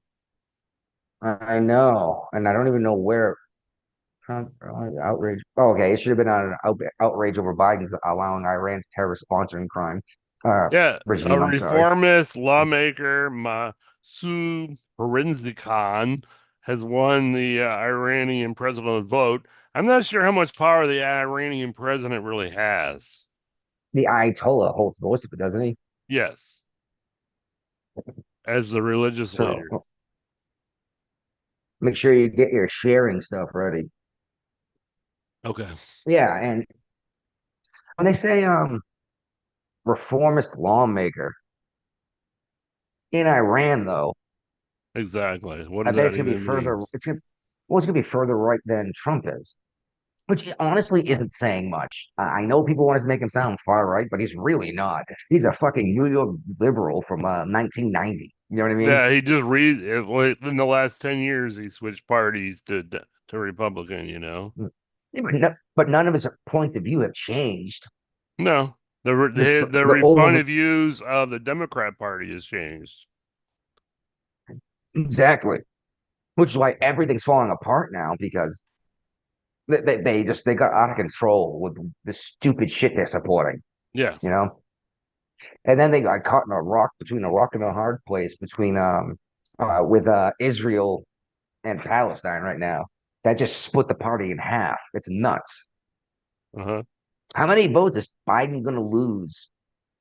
I know, and I don't even know where. Outrage. Oh, okay, it should have been on an outrage over Biden's allowing Iran's terrorist sponsoring crime Yeah, a regime. I'm sorry. reformist lawmaker, Masoud Perinzekhan, has won the Iranian presidential vote. I'm not sure how much power the Iranian president really has. The Ayatollah holds most of it, doesn't he? Yes, as the religious So leader. make sure you get your sharing stuff ready. Okay. Yeah, and when they say reformist lawmaker, in Iran, though, Exactly. What I does bet that it's gonna be even further. mean? It's gonna be further right than Trump is, which honestly isn't saying much. I know people want to make him sound far right, but he's really not. He's a fucking New York liberal from 1990. You know what I mean? Yeah, he just in the last 10 years he switched parties to Republican, you know. Yeah, but none of his points of view have changed. No. Just The point of views of the Democrat Party has changed. exactly, which is why everything's falling apart now because they got out of control with the stupid shit they're supporting. Yeah. You know, and then they got caught in a rock and a hard place between with Israel and Palestine right now. That just split the party in half. It's nuts. Uh-huh. How many votes is Biden going to lose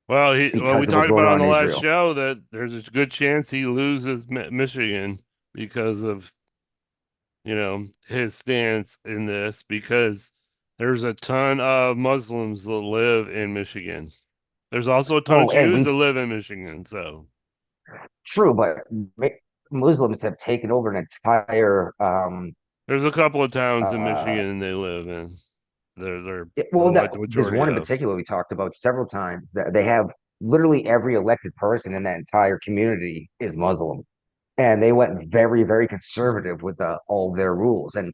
Well, we because of what's talked going about on on the in last Israel? show that there's a good chance he loses Michigan because of, his stance in this, because there's a ton of Muslims that live in Michigan. There's also a ton of Oh, and Jews we that live in Michigan. So true, but Muslims have taken over an entire there's a couple of towns in uh Michigan they live in. They're well the that there's majority one in of. particular we talked about several times that they have literally every elected person in that entire community is Muslim. And they went very, very conservative with all their rules. And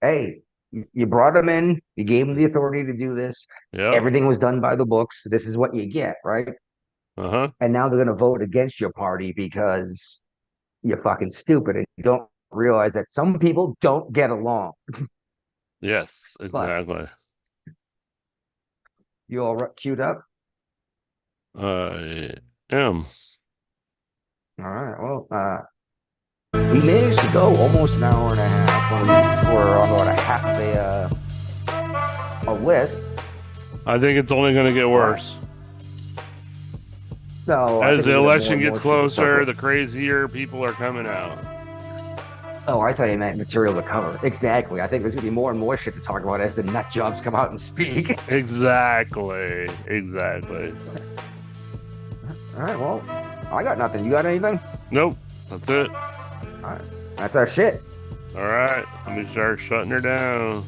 hey, you brought them in, you gave them the authority to do this. Yep. Everything was done by the books. This is what you get, right? Uh-huh. And now they're going to vote against your party because you're fucking stupid and you don't realize that some people don't get along. Yes, But exactly. you all queued up? I am. All right. Well, we managed to go almost an hour and a half when we were on about a half of a list. I think it's only going to get worse. So As the election gets more shit to talk closer, about. the crazier people are coming out. Oh, I thought you meant material to cover. Exactly. I think there's gonna be more and more shit to talk about as the nut jobs come out and speak. Exactly. Exactly. All right. Well, I got nothing. You got anything? Nope. That's it. All right. That's our shit. All right. Let me start shutting her down.